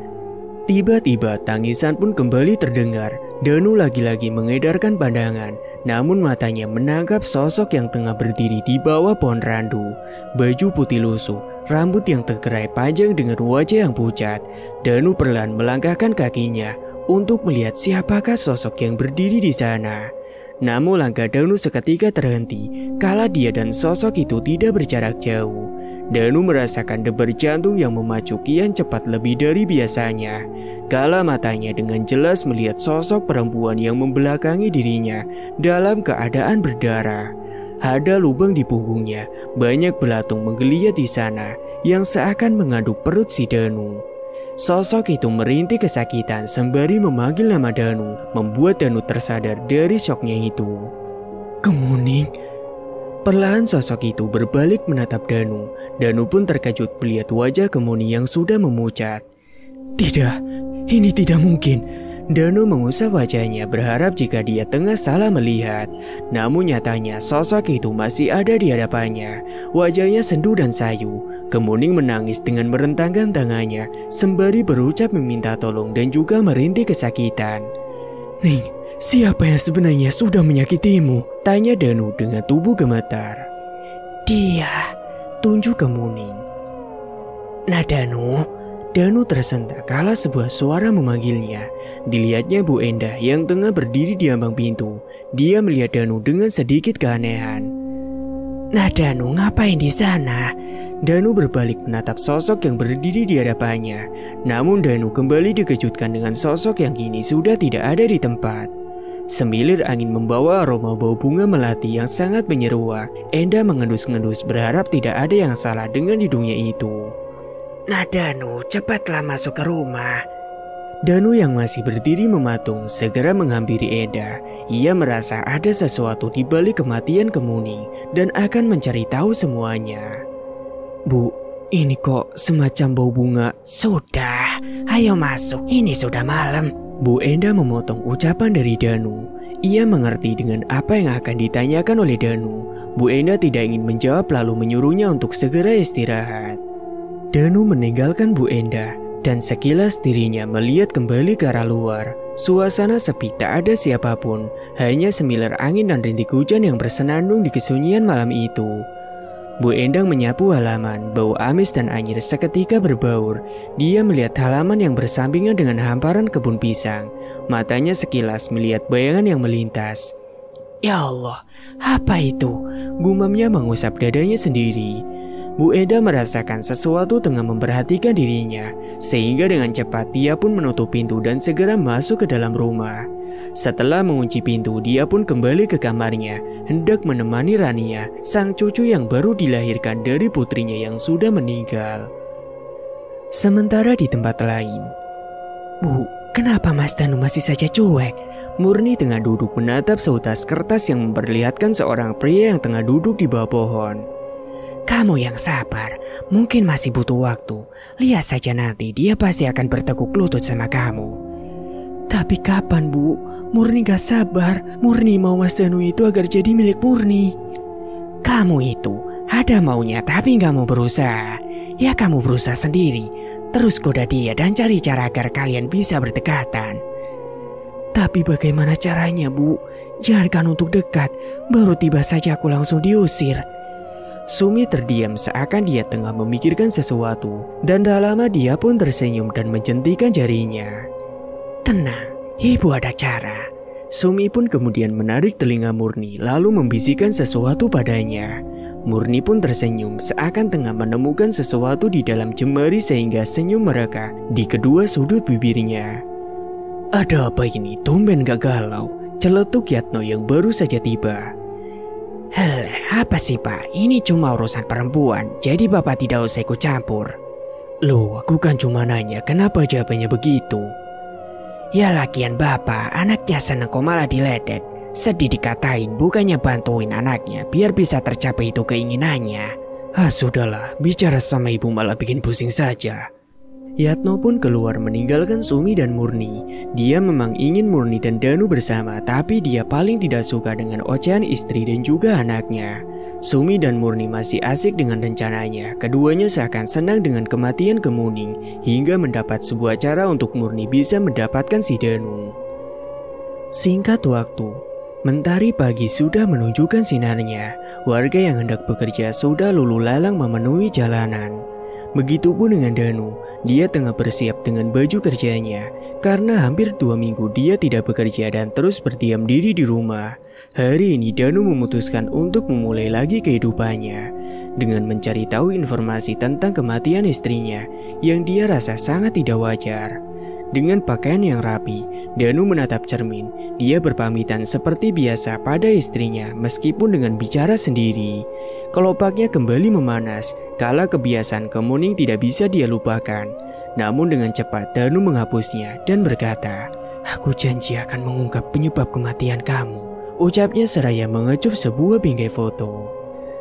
[SPEAKER 1] Tiba-tiba tangisan pun kembali terdengar. Danu lagi-lagi mengedarkan pandangan, namun matanya menangkap sosok yang tengah berdiri di bawah pohon randu. Baju putih lusuh, rambut yang tergerai panjang dengan wajah yang pucat. Danu perlahan melangkahkan kakinya untuk melihat siapakah sosok yang berdiri di sana. Namun langkah Danu seketika terhenti kala dia dan sosok itu tidak berjarak jauh. Danu merasakan debar jantung yang memacu kian cepat lebih dari biasanya. Kala matanya dengan jelas melihat sosok perempuan yang membelakangi dirinya dalam keadaan berdarah. Ada lubang di punggungnya, banyak belatung menggeliat di sana yang seakan mengaduk perut si Danu. Sosok itu merintih kesakitan sembari memanggil nama Danu, membuat Danu tersadar dari syoknya itu. Kemuning. Perlahan sosok itu berbalik menatap Danu. Danu pun terkejut melihat wajah Kemuning yang sudah memucat. Tidak, ini tidak mungkin. Danu mengusap wajahnya berharap jika dia tengah salah melihat. Namun nyatanya sosok itu masih ada di hadapannya. Wajahnya sendu dan sayu. Kemuning menangis dengan merentangkan tangannya sembari berucap meminta tolong dan juga merintih kesakitan. Ning, siapa yang sebenarnya sudah menyakitimu? Tanya Danu dengan tubuh gemetar. Dia, tunjuk Kemuning. Nah Danu tersentak kala sebuah suara memanggilnya. Dilihatnya Bu Endah yang tengah berdiri di ambang pintu. Dia melihat Danu dengan sedikit keanehan. Nah Danu, ngapain di sana? Danu berbalik menatap sosok yang berdiri di hadapannya. Namun Danu kembali dikejutkan dengan sosok yang kini sudah tidak ada di tempat. Semilir angin membawa aroma bau bunga melati yang sangat menyeruak. Endah mengendus-ngendus berharap tidak ada yang salah dengan hidungnya itu. Nah Danu, cepatlah masuk ke rumah. Danu yang masih berdiri mematung segera menghampiri Endah. Ia merasa ada sesuatu di balik kematian Kemuning dan akan mencari tahu semuanya. Bu, ini kok semacam bau bunga. Sudah, ayo masuk, ini sudah malam. Bu Endah memotong ucapan dari Danu. Ia mengerti dengan apa yang akan ditanyakan oleh Danu. Bu Endah tidak ingin menjawab lalu menyuruhnya untuk segera istirahat. Danu meninggalkan Bu Endah dan sekilas dirinya melihat kembali ke arah luar. Suasana sepi, tak ada siapapun, hanya semilir angin dan rintik hujan yang bersenandung di kesunyian malam itu. Bu Endang menyapu halaman, bau amis dan anyir seketika berbaur. Dia melihat halaman yang bersampingan dengan hamparan kebun pisang. Matanya sekilas melihat bayangan yang melintas. Ya Allah, apa itu? Gumamnya mengusap dadanya sendiri. Bu Eda merasakan sesuatu tengah memperhatikan dirinya, sehingga dengan cepat dia pun menutup pintu dan segera masuk ke dalam rumah. Setelah mengunci pintu, dia pun kembali ke kamarnya, hendak menemani Rania, sang cucu yang baru dilahirkan dari putrinya yang sudah meninggal. Sementara di tempat lain, Bu, kenapa Mas Danu masih saja cuek? Murni tengah duduk menatap seutas kertas yang memperlihatkan seorang pria yang tengah duduk di bawah pohon. Kamu yang sabar, mungkin masih butuh waktu. Lihat saja nanti, dia pasti akan bertekuk lutut sama kamu. Tapi kapan, Bu? Murni gak sabar. Murni mau Mas Danu itu agar jadi milik Murni. Kamu itu ada maunya tapi gak mau berusaha. Ya kamu berusaha sendiri. Terus goda dia dan cari cara agar kalian bisa berdekatan. Tapi bagaimana caranya, Bu? Jangankan untuk dekat, baru tiba saja aku langsung diusir. Sumi terdiam seakan dia tengah memikirkan sesuatu, dan tak lama dia pun tersenyum dan menjentikan jarinya. Tenang, Ibu ada cara. Sumi pun kemudian menarik telinga Murni lalu membisikkan sesuatu padanya. Murni pun tersenyum seakan tengah menemukan sesuatu di dalam jemari sehingga senyum mereka di kedua sudut bibirnya. Ada apa ini? Tumben gak galau, celetuk Yatno yang baru saja tiba. Halah, apa sih Pak? Ini cuma urusan perempuan, jadi Bapak tidak usah ikut campur. Loh, aku kan cuma nanya, kenapa jawabannya begitu? Ya lagian Bapak, anaknya seneng kok malah diledek. Sedih dikatain, bukannya bantuin anaknya biar bisa tercapai itu keinginannya. Sudahlah, bicara sama ibu malah bikin pusing saja. Yatno pun keluar meninggalkan Sumi dan Murni. Dia memang ingin Murni dan Danu bersama, tapi dia paling tidak suka dengan ocehan istri dan juga anaknya. Sumi dan Murni masih asik dengan rencananya. Keduanya seakan senang dengan kematian Kemuning, hingga mendapat sebuah cara untuk Murni bisa mendapatkan si Danu. Singkat waktu, mentari pagi sudah menunjukkan sinarnya. Warga yang hendak bekerja sudah lulu lalang memenuhi jalanan. Begitupun dengan Danu, dia tengah bersiap dengan baju kerjanya. Karena hampir 2 minggu dia tidak bekerja dan terus berdiam diri di rumah. Hari ini Danu memutuskan untuk memulai lagi kehidupannya dengan mencari tahu informasi tentang kematian istrinya yang dia rasa sangat tidak wajar. Dengan pakaian yang rapi, Danu menatap cermin. Dia berpamitan seperti biasa pada istrinya meskipun dengan bicara sendiri. Kelopaknya kembali memanas kala kebiasaan Kemuning tidak bisa dia lupakan. Namun dengan cepat Danu menghapusnya dan berkata, "Aku janji akan mengungkap penyebab kematian kamu," ucapnya seraya mengecup sebuah bingkai foto.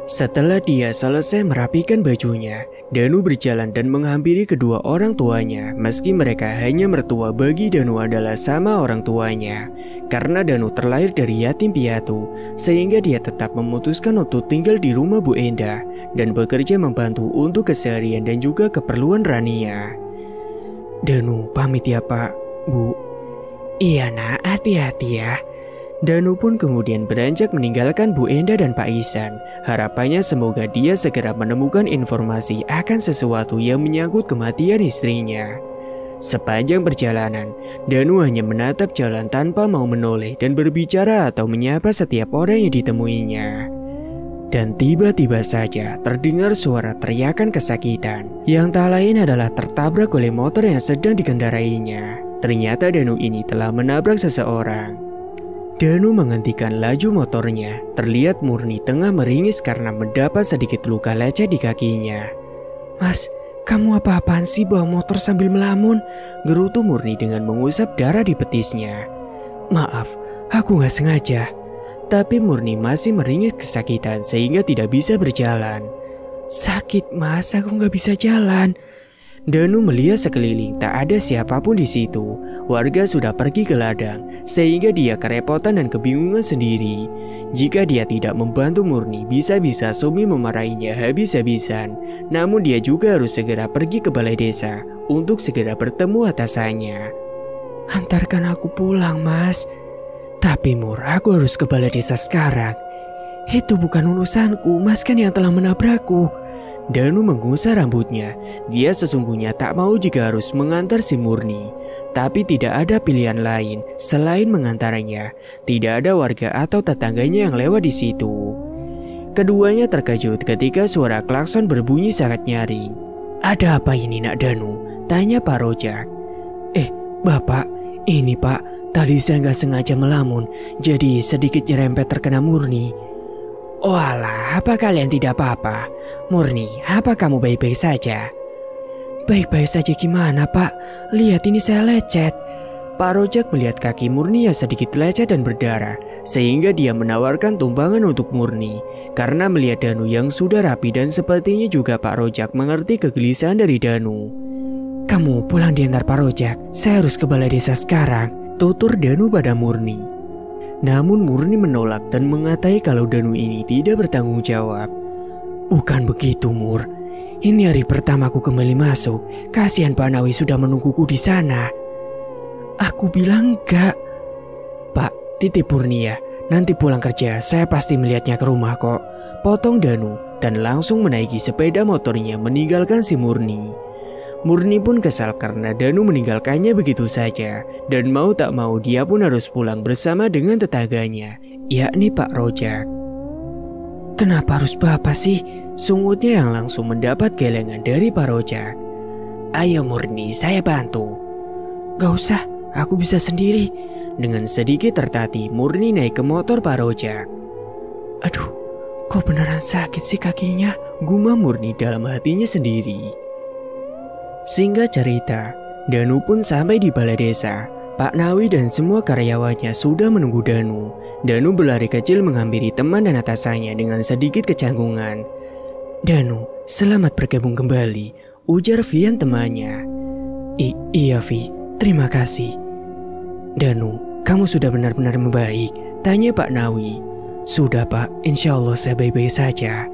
[SPEAKER 1] Setelah dia selesai merapikan bajunya, Danu berjalan dan menghampiri kedua orang tuanya. Meski mereka hanya mertua, bagi Danu adalah sama orang tuanya. Karena Danu terlahir dari yatim piatu, sehingga dia tetap memutuskan untuk tinggal di rumah Bu Endah dan bekerja membantu untuk keseharian dan juga keperluan Rania. "Danu pamit ya Pak, Bu." "Iya nak, hati-hati ya." Danu pun kemudian beranjak meninggalkan Bu Endah dan Pak Ihsan. Harapannya semoga dia segera menemukan informasi akan sesuatu yang menyangkut kematian istrinya. Sepanjang perjalanan, Danu hanya menatap jalan tanpa mau menoleh dan berbicara atau menyapa setiap orang yang ditemuinya. Dan tiba-tiba saja terdengar suara teriakan kesakitan yang tak lain adalah tertabrak oleh motor yang sedang dikendarainya. Ternyata Danu ini telah menabrak seseorang. Danu menghentikan laju motornya. Terlihat Murni tengah meringis karena mendapat sedikit luka lecet di kakinya. "Mas, kamu apa-apaan sih bawa motor sambil melamun?" gerutu Murni dengan mengusap darah di betisnya. "Maaf, aku gak sengaja." Tapi Murni masih meringis kesakitan sehingga tidak bisa berjalan. "Sakit mas, aku gak bisa jalan." Danu melihat sekeliling, tak ada siapapun di situ. Warga sudah pergi ke ladang, sehingga dia kerepotan dan kebingungan sendiri. Jika dia tidak membantu Murni, bisa-bisa Sumi memarahinya habis-habisan. Namun dia juga harus segera pergi ke balai desa untuk segera bertemu atasannya. "Antarkan aku pulang mas." "Tapi Mur, aku harus ke balai desa sekarang." "Itu bukan urusanku, mas kan yang telah menabrakku." Danu mengusap rambutnya. Dia sesungguhnya tak mau jika harus mengantar si Murni. Tapi tidak ada pilihan lain selain mengantarnya. Tidak ada warga atau tetangganya yang lewat di situ. Keduanya terkejut ketika suara klakson berbunyi sangat nyaring. "Ada apa ini nak Danu?" tanya Pak Rojak. Bapak, ini Pak, tadi saya nggak sengaja melamun, jadi sedikit nyerempet terkena Murni." "Oh alah, apa kalian tidak apa-apa? Murni, apa kamu baik-baik saja?" "Baik-baik saja gimana Pak? Lihat ini saya lecet." Pak Rojak melihat kaki Murni yang sedikit lecet dan berdarah, sehingga dia menawarkan tumpangan untuk Murni. Karena melihat Danu yang sudah rapi dan sepertinya juga Pak Rojak mengerti kegelisahan dari Danu. "Kamu pulang diantar Pak Rojak, saya harus ke balai desa sekarang," tutur Danu pada Murni. Namun Murni menolak dan mengatai kalau Danu ini tidak bertanggung jawab. "Bukan begitu Mur, ini hari pertamaku kembali masuk. Kasihan Pak Nawi sudah menungguku di sana." "Aku bilang enggak." "Pak, titip Murni ya. Nanti pulang kerja saya pasti melihatnya ke rumah kok," potong Danu dan langsung menaiki sepeda motornya meninggalkan si Murni. Murni pun kesal karena Danu meninggalkannya begitu saja. Dan mau tak mau dia pun harus pulang bersama dengan tetangganya, yakni Pak Rojak. "Kenapa harus Bapak sih?" sungutnya yang langsung mendapat gelengan dari Pak Rojak. "Ayo Murni, saya bantu." "Gak usah, aku bisa sendiri. Dengan sedikit tertatih, Murni naik ke motor Pak Rojak. Aduh, kok beneran sakit sih kakinya? Gumam Murni dalam hatinya sendiri. Singkat cerita, Danu pun sampai di balai desa. Pak Nawi dan semua karyawannya sudah menunggu Danu. Danu berlari kecil menghampiri teman dan atasannya dengan sedikit kecanggungan. Danu, selamat bergabung kembali, ujar Vian temannya. Iya Vi, terima kasih. Danu, kamu sudah benar-benar membaik? Tanya Pak Nawi. Sudah Pak, insya Allah saya baik-baik saja.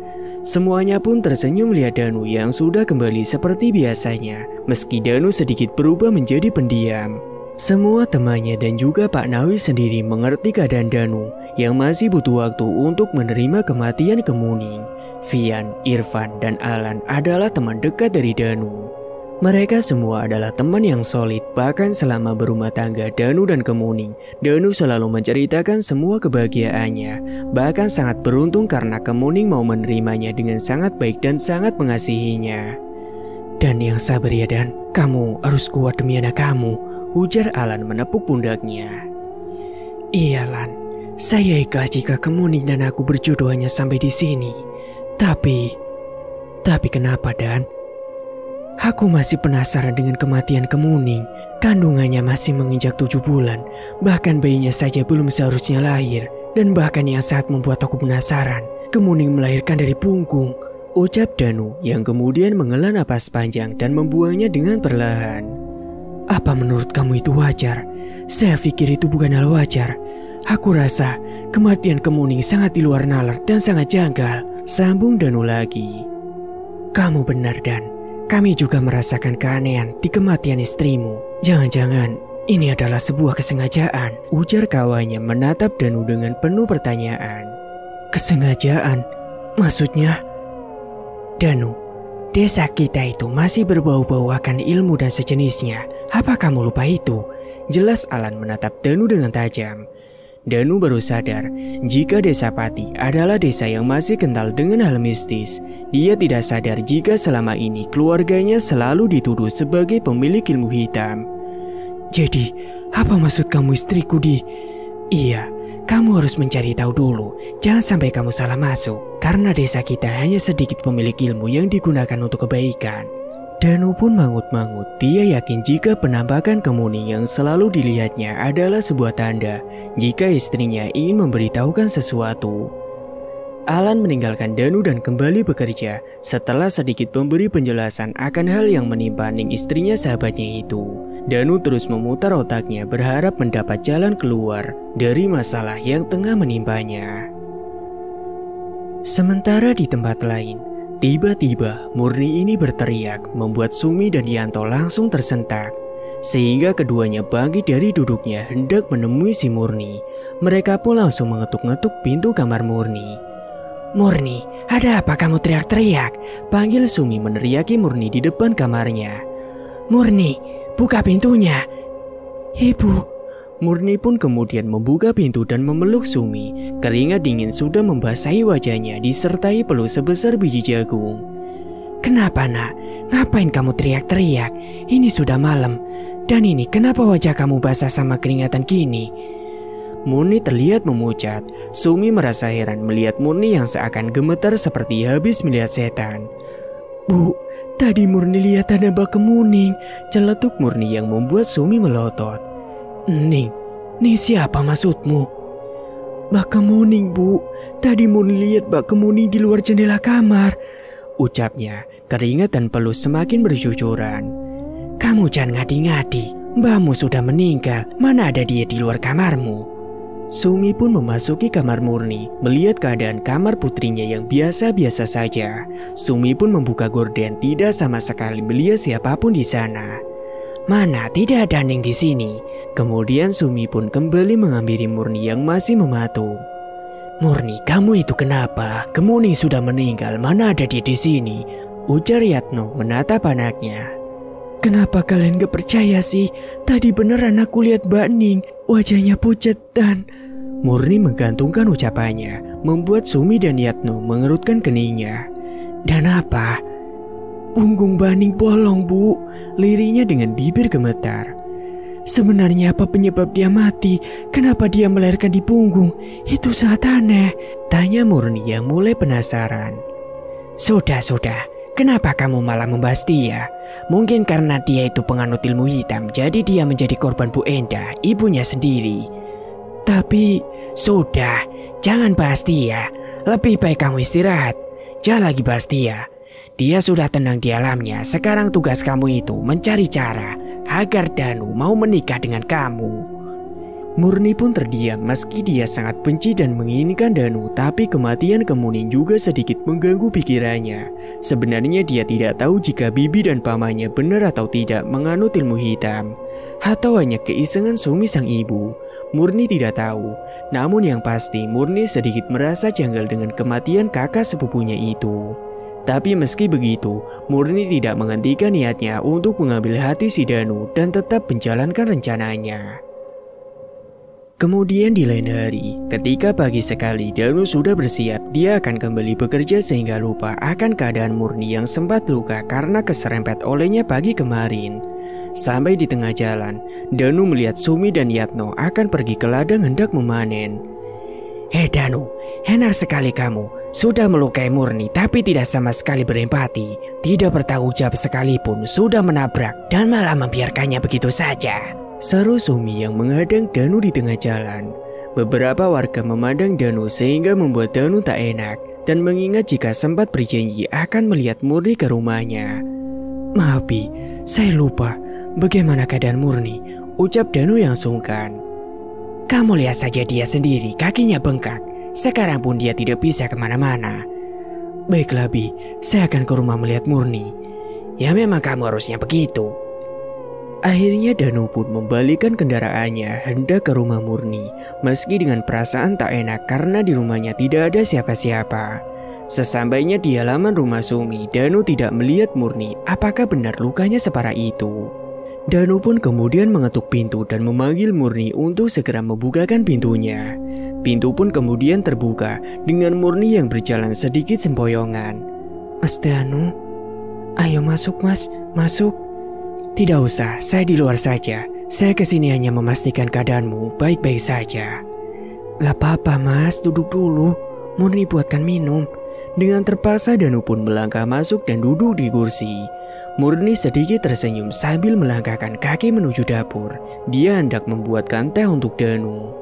[SPEAKER 1] Semuanya pun tersenyum melihat Danu yang sudah kembali seperti biasanya, meski Danu sedikit berubah menjadi pendiam. Semua temannya dan juga Pak Nawi sendiri mengerti keadaan Danu yang masih butuh waktu untuk menerima kematian Kemuning. Vian, Irfan, dan Alan adalah teman dekat dari Danu. Mereka semua adalah teman yang solid, bahkan selama berumah tangga Danu dan Kemuning, Danu selalu menceritakan semua kebahagiaannya. Bahkan sangat beruntung karena Kemuning mau menerimanya dengan sangat baik dan sangat mengasihinya. Dan yang sabar ya Dan, kamu harus kuat demi anak kamu, ujar Alan menepuk pundaknya. Iya Lan, saya ikhlas jika Kemuning dan aku berjodoh hanya sampai di sini. Tapi kenapa Dan? Aku masih penasaran dengan kematian Kemuning. Kandungannya masih menginjak 7 bulan. Bahkan bayinya saja belum seharusnya lahir. Dan bahkan yang sangat membuat aku penasaran, Kemuning melahirkan dari punggung, ucap Danu yang kemudian menghela napas panjang dan membuangnya dengan perlahan. Apa menurut kamu itu wajar? Saya pikir itu bukan hal wajar. Aku rasa kematian Kemuning sangat di luar nalar dan sangat janggal, sambung Danu lagi. Kamu benar Dan. Kami juga merasakan keanehan di kematian istrimu. Jangan-jangan ini adalah sebuah kesengajaan, ujar kawannya menatap Danu dengan penuh pertanyaan. Kesengajaan? Maksudnya? Danu, desa kita itu masih berbau-bau akan ilmu dan sejenisnya. Apa kamu lupa itu? Jelas Alan menatap Danu dengan tajam. Danu baru sadar jika desa Pati adalah desa yang masih kental dengan hal mistis. Dia tidak sadar jika selama ini keluarganya selalu dituduh sebagai pemilik ilmu hitam. Jadi, apa maksud kamu istriku di... Iya, kamu harus mencari tahu dulu. Jangan sampai kamu salah masuk. Karena desa kita hanya sedikit pemilik ilmu yang digunakan untuk kebaikan. Danu pun mangut-mangut. Dia yakin jika penampakan Kemuning yang selalu dilihatnya adalah sebuah tanda jika istrinya ingin memberitahukan sesuatu. Alan meninggalkan Danu dan kembali bekerja setelah sedikit memberi penjelasan akan hal yang menimpa Ning istrinya sahabatnya itu. Danu terus memutar otaknya berharap mendapat jalan keluar dari masalah yang tengah menimpanya. Sementara di tempat lain, tiba-tiba Murni ini berteriak membuat Sumi dan Yanto langsung tersentak. Sehingga keduanya bangkit dari duduknya hendak menemui si Murni. Mereka pun langsung mengetuk-ngetuk pintu kamar Murni. Murni, ada apa kamu teriak-teriak? Panggil Sumi meneriaki Murni di depan kamarnya. Murni, buka pintunya. Ibu. Murni pun kemudian membuka pintu dan memeluk Sumi. Keringat dingin sudah membasahi wajahnya disertai peluh sebesar biji jagung. Kenapa nak? Ngapain kamu teriak-teriak? Ini sudah malam. Dan ini kenapa wajah kamu basah sama keringatan gini? Murni terlihat memucat. Sumi merasa heran melihat Murni yang seakan gemetar seperti habis melihat setan. Bu, tadi Murni lihat ada Mbak Kemuning, celetuk Murni yang membuat Sumi melotot. Ning siapa maksudmu? Mbak Kemuning bu, tadi Murni lihat Mbak Kemuning di luar jendela kamar, ucapnya. Keringat dan peluh semakin bercucuran. Kamu jangan ngadi-ngadi, mbahmu sudah meninggal, mana ada dia di luar kamarmu? Sumi pun memasuki kamar Murni, melihat keadaan kamar putrinya yang biasa-biasa saja. Sumi pun membuka gorden, tidak sama sekali melihat siapapun di sana. Mana tidak ada Ning di sini. Kemudian Sumi pun kembali menghampiri Murni yang masih mematung. Murni, kamu itu kenapa? Kemuning sudah meninggal, mana ada dia di sini? Ujar Yatno menatap anaknya. Kenapa kalian gak percaya sih? Tadi beneran aku lihat Mbak Ning, wajahnya pucat dan... Murni menggantungkan ucapannya, membuat Sumi dan Yatno mengerutkan keningnya. Dan apa? Punggung Mbak Ning bolong bu, lirinya dengan bibir gemetar. Sebenarnya apa penyebab dia mati? Kenapa dia melahirkan di punggung? Itu sangat aneh, tanya Murni yang mulai penasaran. Sudah, kenapa kamu malah membahas dia? Mungkin karena dia itu penganut ilmu hitam, jadi dia menjadi korban Bu Enda, ibunya sendiri. Tapi, sudah, jangan bahas dia. Lebih baik kamu istirahat. Jangan lagi bahas dia. Dia sudah tenang di alamnya. Sekarang tugas kamu itu mencari cara agar Danu mau menikah dengan kamu. Murni pun terdiam meski dia sangat benci dan menginginkan Danu, tapi kematian Kemuning juga sedikit mengganggu pikirannya. Sebenarnya dia tidak tahu jika bibi dan pamannya benar atau tidak menganut ilmu hitam, atau hanya keisengan Sumi sang ibu. Murni tidak tahu, namun yang pasti Murni sedikit merasa janggal dengan kematian kakak sepupunya itu. Tapi meski begitu, Murni tidak menghentikan niatnya untuk mengambil hati si Danu dan tetap menjalankan rencananya. Kemudian di lain hari, ketika pagi sekali Danu sudah bersiap, dia akan kembali bekerja sehingga lupa akan keadaan Murni yang sempat luka karena keserempet olehnya pagi kemarin. Sampai di tengah jalan, Danu melihat Sumi dan Yatno akan pergi ke ladang hendak memanen. Hei Danu, enak sekali kamu. Sudah melukai Murni tapi tidak sama sekali berempati. Tidak bertanggung jawab sekalipun, sudah menabrak dan malah membiarkannya begitu saja, seru Sumi yang menghadang Danu di tengah jalan. Beberapa warga memandang Danu sehingga membuat Danu tak enak dan mengingat jika sempat berjanji akan melihat Murni ke rumahnya. Maaf Bi, saya lupa. Bagaimana keadaan Murni? Ucap Danu yang sungkan. Kamu lihat saja dia sendiri, kakinya bengkak. Sekarang pun dia tidak bisa kemana-mana. Baiklah Bi, saya akan ke rumah melihat Murni. Ya memang kamu harusnya begitu. Akhirnya Danu pun membalikkan kendaraannya hendak ke rumah Murni, meski dengan perasaan tak enak karena di rumahnya tidak ada siapa-siapa. Sesampainya di halaman rumah Sumi, Danu tidak melihat Murni apakah benar lukanya separah itu. Danu pun kemudian mengetuk pintu dan memanggil Murni untuk segera membukakan pintunya. Pintu pun kemudian terbuka dengan Murni yang berjalan sedikit sempoyongan. Mas Danu, ayo masuk mas, masuk. Tidak usah, saya di luar saja. Saya kesini hanya memastikan keadaanmu baik-baik saja. Gak apa-apa mas, duduk dulu. Murni buatkan minum. Dengan terpaksa Danu pun melangkah masuk dan duduk di kursi. Murni sedikit tersenyum sambil melangkahkan kaki menuju dapur. Dia hendak membuatkan teh untuk Danu.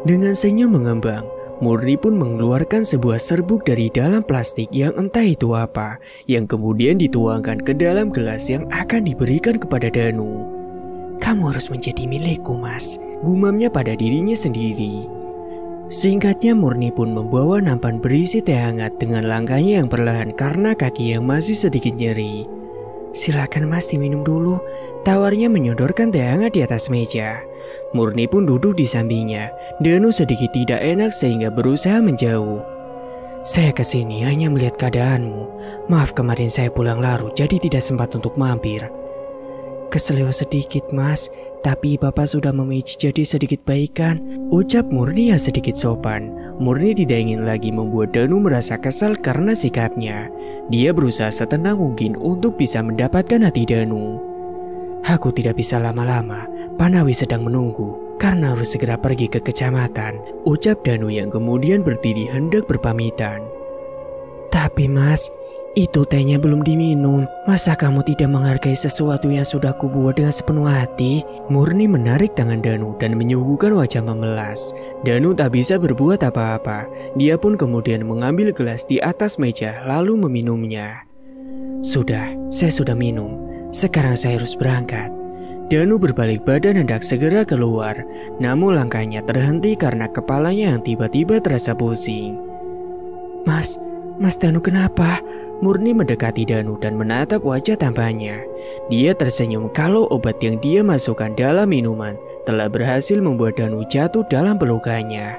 [SPEAKER 1] Dengan senyum mengembang, Murni pun mengeluarkan sebuah serbuk dari dalam plastik yang entah itu apa, yang kemudian dituangkan ke dalam gelas yang akan diberikan kepada Danu. Kamu harus menjadi milikku mas, gumamnya pada dirinya sendiri. Singkatnya Murni pun membawa nampan berisi teh hangat dengan langkahnya yang perlahan karena kaki yang masih sedikit nyeri. Silakan mas diminum dulu, tawarnya menyodorkan teh hangat di atas meja. Murni pun duduk di sampingnya. Danu sedikit tidak enak sehingga berusaha menjauh. Saya kesini hanya melihat keadaanmu. Maaf kemarin saya pulang larut jadi tidak sempat untuk mampir. Keseliwa sedikit mas, tapi bapak sudah memiliki jadi sedikit baikan, ucap Murni yang sedikit sopan. Murni tidak ingin lagi membuat Danu merasa kesal karena sikapnya. Dia berusaha setenang mungkin untuk bisa mendapatkan hati Danu. Aku tidak bisa lama-lama, Panawi sedang menunggu karena harus segera pergi ke kecamatan, ucap Danu yang kemudian berdiri hendak berpamitan. Tapi mas, itu tehnya belum diminum. Masa kamu tidak menghargai sesuatu yang sudah kubuat dengan sepenuh hati? Murni menarik tangan Danu dan menyuguhkan wajah memelas. Danu tak bisa berbuat apa-apa. Dia pun kemudian mengambil gelas di atas meja lalu meminumnya. Sudah, saya sudah minum. Sekarang saya harus berangkat. Danu berbalik badan hendak segera keluar, namun langkahnya terhenti karena kepalanya yang tiba-tiba terasa pusing. Mas Danu kenapa? Murni mendekati Danu dan menatap wajah tampannya. Dia tersenyum kalau obat yang dia masukkan dalam minuman telah berhasil membuat Danu jatuh dalam pelukannya.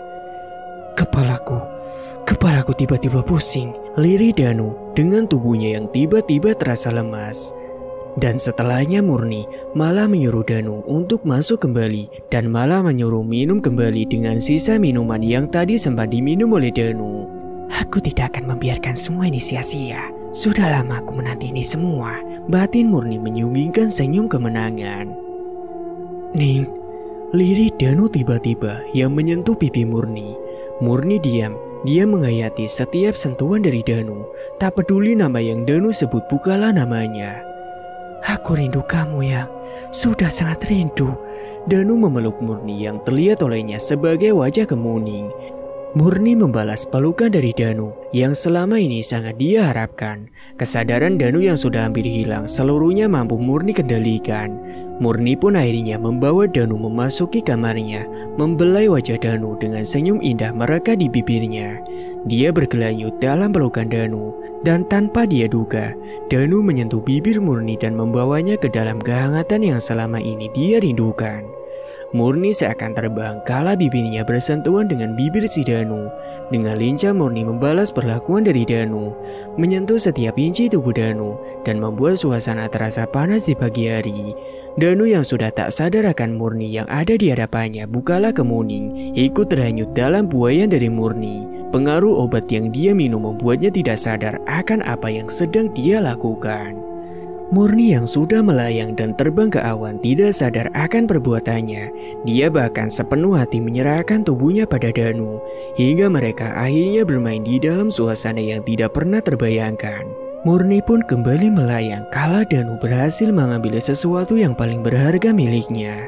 [SPEAKER 1] Kepalaku tiba-tiba pusing, lirih Danu dengan tubuhnya yang tiba-tiba terasa lemas. Dan setelahnya Murni malah menyuruh Danu untuk masuk kembali dan malah menyuruh minum kembali dengan sisa minuman yang tadi sempat diminum oleh Danu. Aku tidak akan membiarkan semua ini sia-sia. Sudah lama aku menanti ini semua. Batin Murni menyunggingkan senyum kemenangan. Ning, lirik Danu tiba-tiba yang menyentuh pipi Murni. Murni diam, dia menghayati setiap sentuhan dari Danu. Tak peduli nama yang Danu sebut bukanlah namanya. Aku rindu kamu yang sudah sangat rindu. Danu memeluk Murni yang terlihat olehnya sebagai wajah kemuning. Murni membalas pelukan dari Danu yang selama ini sangat dia harapkan. Kesadaran Danu yang sudah hampir hilang seluruhnya mampu Murni kendalikan. Murni pun akhirnya membawa Danu memasuki kamarnya, membelai wajah Danu dengan senyum indah merekah di bibirnya. Dia bergelayut dalam pelukan Danu, dan tanpa dia duga, Danu menyentuh bibir Murni dan membawanya ke dalam kehangatan yang selama ini dia rindukan. Murni seakan terbang kala bibirnya bersentuhan dengan bibir si Danu. Dengan lincah Murni membalas perlakuan dari Danu, menyentuh setiap inci tubuh Danu dan membuat suasana terasa panas di pagi hari. Danu yang sudah tak sadar akan Murni yang ada di hadapannya bukanlah kemuning, ikut terhanyut dalam buayan dari Murni. Pengaruh obat yang dia minum membuatnya tidak sadar akan apa yang sedang dia lakukan. Murni yang sudah melayang dan terbang ke awan tidak sadar akan perbuatannya. Dia bahkan sepenuh hati menyerahkan tubuhnya pada Danu, hingga mereka akhirnya bermain di dalam suasana yang tidak pernah terbayangkan. Murni pun kembali melayang kala Danu berhasil mengambil sesuatu yang paling berharga miliknya.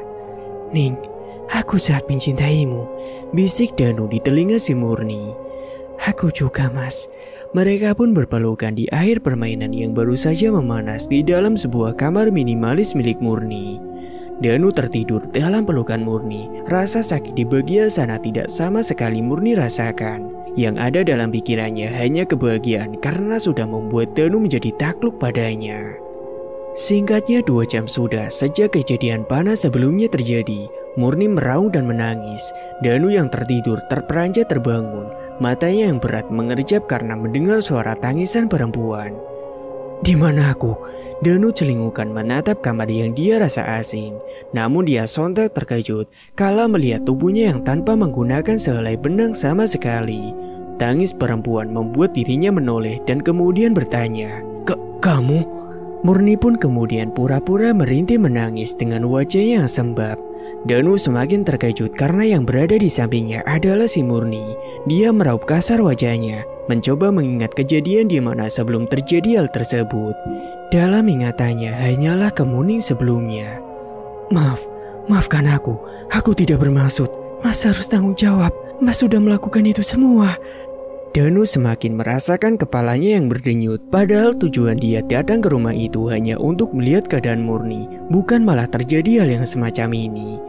[SPEAKER 1] Ning, aku sangat mencintaimu, bisik Danu di telinga si Murni. Aku juga, Mas. Mereka pun berpelukan di air permainan yang baru saja memanas di dalam sebuah kamar minimalis milik Murni. Danu tertidur dalam pelukan Murni. Rasa sakit di bagian sana tidak sama sekali Murni rasakan. Yang ada dalam pikirannya hanya kebahagiaan karena sudah membuat Danu menjadi takluk padanya. Singkatnya 2 jam sudah sejak kejadian panas sebelumnya terjadi. Murni meraung dan menangis. Danu yang tertidur terperanjat terbangun. Matanya yang berat mengerjap karena mendengar suara tangisan perempuan. Di mana aku? Danu celingukan menatap kamar yang dia rasa asing. Namun dia sontak terkejut kala melihat tubuhnya yang tanpa menggunakan sehelai benang sama sekali. Tangis perempuan membuat dirinya menoleh dan kemudian bertanya, Kamu? Murni pun kemudian pura-pura merintih menangis dengan wajahnya yang sembab. Danu semakin terkejut karena yang berada di sampingnya adalah si Murni. Dia meraup kasar wajahnya, mencoba mengingat kejadian di mana sebelum terjadi hal tersebut. Dalam ingatannya hanyalah kemuning sebelumnya. Maafkan aku tidak bermaksud. Mas harus tanggung jawab, Mas sudah melakukan itu semua. Danu semakin merasakan kepalanya yang berdenyut, padahal tujuan dia datang ke rumah itu hanya untuk melihat keadaan Murni, bukan malah terjadi hal yang semacam ini.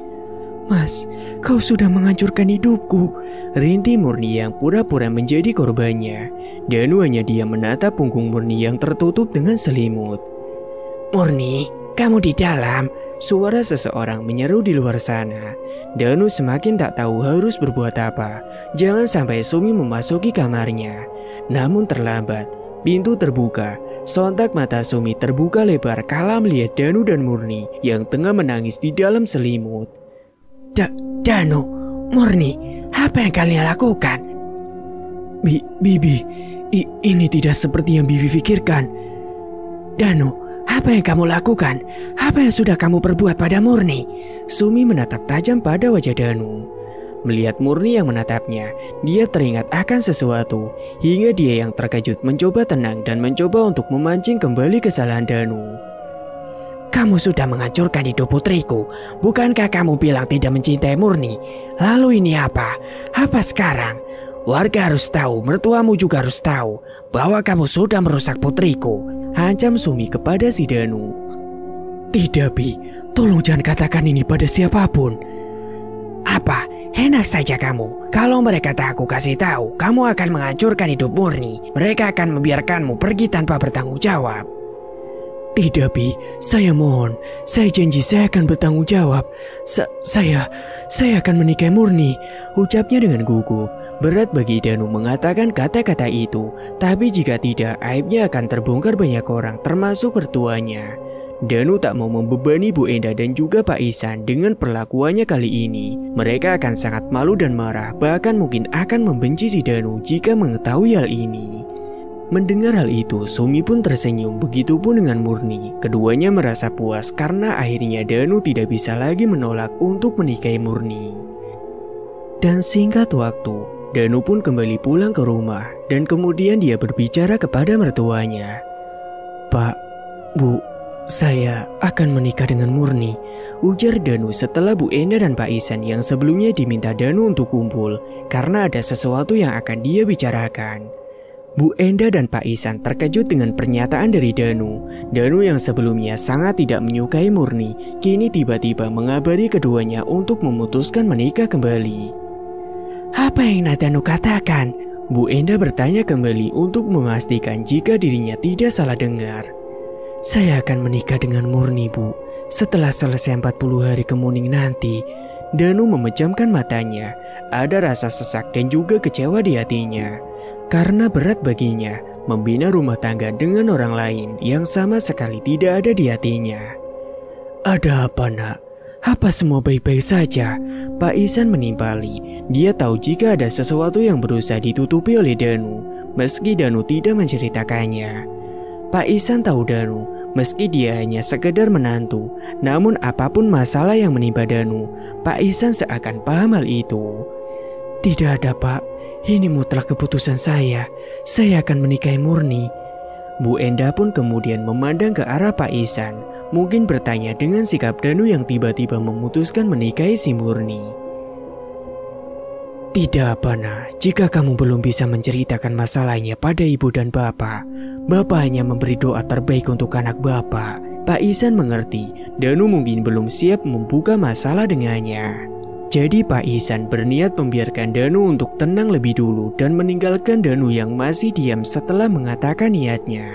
[SPEAKER 1] Mas, kau sudah menghancurkan hidupku, rintih Murni yang pura-pura menjadi korbannya. Danu hanya diam menatap punggung Murni yang tertutup dengan selimut. Murni, kamu di dalam, suara seseorang menyeru di luar sana. Danu semakin tak tahu harus berbuat apa. Jangan sampai Sumi memasuki kamarnya. Namun terlambat, pintu terbuka. Sontak mata Sumi terbuka lebar kala melihat Danu dan Murni yang tengah menangis di dalam selimut. Danu, Murni, apa yang kalian lakukan? Bibi, ini tidak seperti yang Bibi pikirkan. Danu, apa yang kamu lakukan? Apa yang sudah kamu perbuat pada Murni? Sumi menatap tajam pada wajah Danu. Melihat Murni yang menatapnya, dia teringat akan sesuatu. Hingga dia yang terkejut mencoba tenang dan mencoba untuk memancing kembali kesalahan Danu. Kamu sudah menghancurkan hidup putriku. Bukankah kamu bilang tidak mencintai Murni? Lalu ini apa? Apa sekarang? Warga harus tahu, mertuamu juga harus tahu bahwa kamu sudah merusak putriku. Ancam Sumi kepada si Danu. Tidak, Bi. Tolong jangan katakan ini pada siapapun. Apa? Enak saja kamu. Kalau mereka tak aku kasih tahu, kamu akan menghancurkan hidup Murni. Mereka akan membiarkanmu pergi tanpa bertanggung jawab. Tidak, Bi. Saya mohon. Saya janji saya akan bertanggung jawab. Saya akan menikahi Murni. Ucapnya dengan gugup. Berat bagi Danu mengatakan kata-kata itu. Tapi jika tidak, aibnya akan terbongkar banyak orang, termasuk mertuanya. Danu tak mau membebani Bu Enda dan juga Pak Ihsan dengan perlakuannya kali ini. Mereka akan sangat malu dan marah, bahkan mungkin akan membenci si Danu jika mengetahui hal ini. Mendengar hal itu, Sumi pun tersenyum, begitupun dengan Murni. Keduanya merasa puas karena akhirnya Danu tidak bisa lagi menolak untuk menikahi Murni. Dan singkat waktu, Danu pun kembali pulang ke rumah dan kemudian dia berbicara kepada mertuanya. "Pak, Bu, saya akan menikah dengan Murni," ujar Danu setelah Bu Enda dan Pak Isan yang sebelumnya diminta Danu untuk kumpul karena ada sesuatu yang akan dia bicarakan. Bu Enda dan Pak Isan terkejut dengan pernyataan dari Danu. Danu yang sebelumnya sangat tidak menyukai Murni, kini tiba-tiba mengabari keduanya untuk memutuskan menikah kembali. "Apa yang Danu katakan?" Bu Enda bertanya kembali untuk memastikan jika dirinya tidak salah dengar. "Saya akan menikah dengan Murni, Bu, setelah selesai 40 hari kemuning nanti." Danu memejamkan matanya. Ada rasa sesak dan juga kecewa di hatinya. Karena berat baginya membina rumah tangga dengan orang lain yang sama sekali tidak ada di hatinya. "Ada apa, Nak? Apa semua baik-baik saja?" Pak Isan menimpali. Dia tahu jika ada sesuatu yang berusaha ditutupi oleh Danu, meski Danu tidak menceritakannya. Pak Isan tahu Danu, meski dia hanya sekedar menantu, namun apapun masalah yang menimpa Danu, Pak Isan seakan paham hal itu. "Tidak ada, Pak. Ini mutlak keputusan saya. Saya akan menikahi Murni." Bu Enda pun kemudian memandang ke arah Pak Isan, mungkin bertanya dengan sikap Danu yang tiba-tiba memutuskan menikahi si Murni. "Tidak apa, Nak. Jika kamu belum bisa menceritakan masalahnya pada ibu dan bapak hanya memberi doa terbaik untuk anak bapak." Pak Isan mengerti, Danu mungkin belum siap membuka masalah dengannya. Jadi Pak Isan berniat membiarkan Danu untuk tenang lebih dulu dan meninggalkan Danu yang masih diam setelah mengatakan niatnya.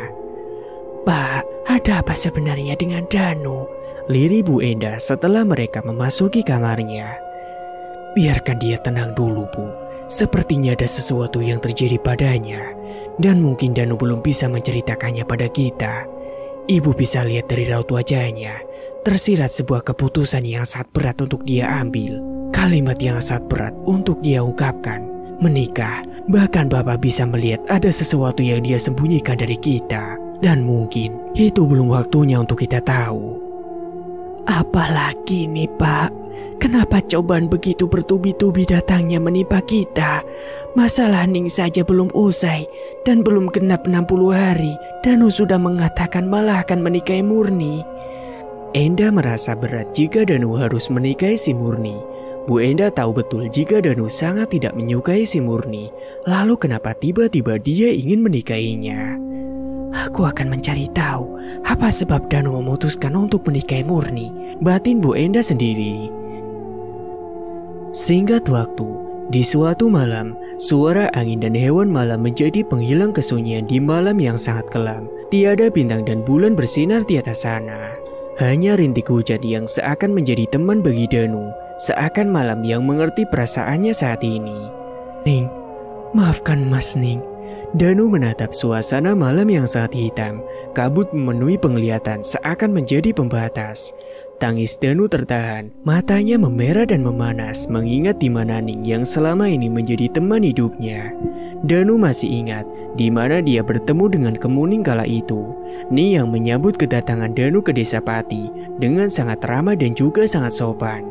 [SPEAKER 1] "Pak, ada apa sebenarnya dengan Danu?" lirih Bu Enda setelah mereka memasuki kamarnya. "Biarkan dia tenang dulu, Bu. Sepertinya ada sesuatu yang terjadi padanya dan mungkin Danu belum bisa menceritakannya pada kita. Ibu bisa lihat dari raut wajahnya, tersirat sebuah keputusan yang sangat berat untuk dia ambil. Kalimat yang sangat berat untuk dia ungkapkan, menikah. Bahkan Bapak bisa melihat ada sesuatu yang dia sembunyikan dari kita. Dan mungkin itu belum waktunya untuk kita tahu." "Apalagi nih, Pak? Kenapa cobaan begitu bertubi-tubi datangnya menimpa kita? Masalah Ning saja belum usai dan belum genap 60 hari. Danu sudah mengatakan malah akan menikahi Murni." Enda merasa berat jika Danu harus menikahi si Murni. Bu Enda tahu betul jika Danu sangat tidak menyukai si Murni. Lalu kenapa tiba-tiba dia ingin menikahinya? "Aku akan mencari tahu apa sebab Danu memutuskan untuk menikahi Murni," batin Bu Enda sendiri. Singkat waktu, di suatu malam, suara angin dan hewan malam menjadi penghilang kesunyian di malam yang sangat kelam. Tiada bintang dan bulan bersinar di atas sana. Hanya rintik hujan yang seakan menjadi teman bagi Danu. Seakan malam yang mengerti perasaannya saat ini. "Ning, maafkan Mas Ning." Danu menatap suasana malam yang sangat hitam. Kabut memenuhi penglihatan seakan menjadi pembatas. Tangis Danu tertahan, matanya memerah dan memanas mengingat di mana Ning yang selama ini menjadi teman hidupnya. Danu masih ingat di mana dia bertemu dengan Kemuning kala itu. Ning yang menyambut kedatangan Danu ke desa Pati dengan sangat ramah dan juga sangat sopan.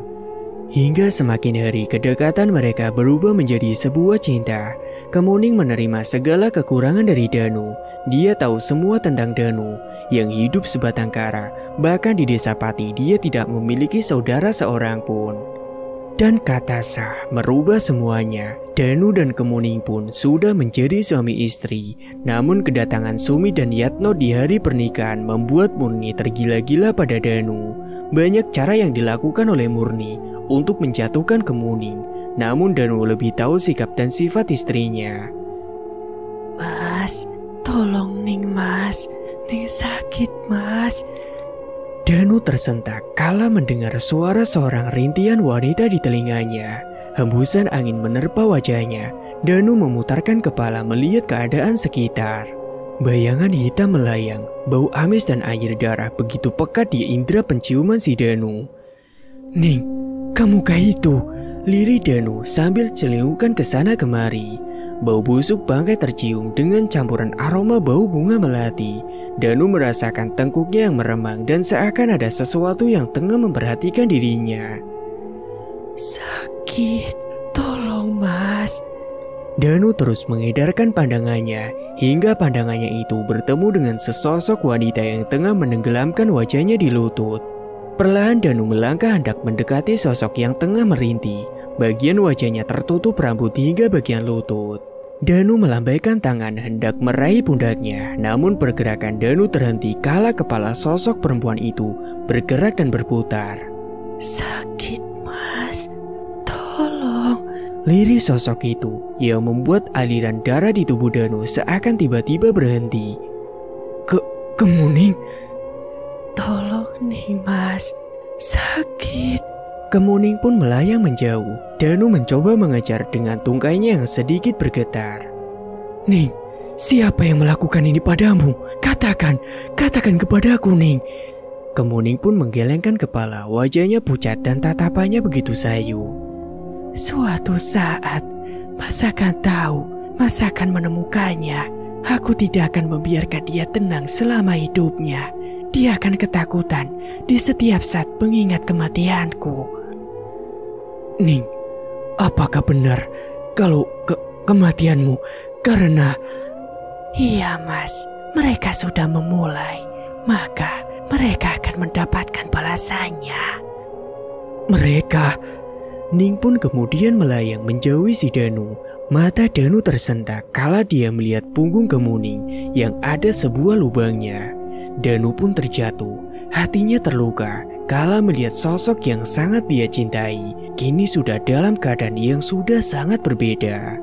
[SPEAKER 1] Hingga semakin hari kedekatan mereka berubah menjadi sebuah cinta. Kemuning menerima segala kekurangan dari Danu. Dia tahu semua tentang Danu yang hidup sebatang kara. Bahkan di desa Pati dia tidak memiliki saudara seorang pun. Dan kata sah merubah semuanya. Danu dan Kemuning pun sudah menjadi suami istri. Namun kedatangan Sumi dan Yatno di hari pernikahan membuat Murni tergila-gila pada Danu. Banyak cara yang dilakukan oleh Murni untuk menjatuhkan Kemuning, namun Danu lebih tahu sikap dan sifat istrinya. "Mas, tolong Ning, Mas. Ning sakit, Mas." Danu tersentak kala mendengar suara seorang rintihan wanita di telinganya. Hembusan angin menerpa wajahnya. Danu memutarkan kepala melihat keadaan sekitar. Bayangan hitam melayang, bau amis dan air darah begitu pekat di indera penciuman si Danu. "Ning, kamu kah itu?" lirih Danu sambil celingukan ke sana kemari. bau busuk bangkai tercium dengan campuran aroma bau bunga melati. Danu merasakan tengkuknya yang meremang dan seakan ada sesuatu yang tengah memperhatikan dirinya. Sakit, tolong mas. Danu terus mengedarkan pandangannya hingga pandangannya itu bertemu dengan sesosok wanita yang tengah menenggelamkan wajahnya di lutut. Perlahan Danu melangkah hendak mendekati sosok yang tengah merintih. Bagian wajahnya tertutup rambut hingga bagian lutut. Danu melambaikan tangan hendak meraih pundaknya, namun pergerakan Danu terhenti kala kepala sosok perempuan itu bergerak dan berputar. Sakit mas, tolong. Lirih sosok itu yang membuat aliran darah di tubuh Danu seakan tiba-tiba berhenti. Kemuning, tolong nih mas, sakit. Kemuning pun melayang menjauh. Danu mencoba mengejar dengan tungkainya yang sedikit bergetar. Ning, siapa yang melakukan ini padamu? Katakan kepadaku Ning. Kemuning pun menggelengkan kepala, wajahnya pucat dan tatapannya begitu sayu. Suatu saat, Mas akan tahu, Mas akan menemukannya. Aku tidak akan membiarkan dia tenang selama hidupnya. Dia akan ketakutan di setiap saat mengingat kematianku. Ning, apakah benar kalau kematianmu karena... Iya mas, mereka sudah memulai, maka mereka akan mendapatkan balasannya. Mereka... Ning pun kemudian melayang menjauhi si Danu. Mata Danu tersentak kala dia melihat punggung Kemuning yang ada sebuah lubangnya. Danu pun terjatuh, hatinya terluka kala melihat sosok yang sangat dia cintai kini sudah dalam keadaan yang sudah sangat berbeda.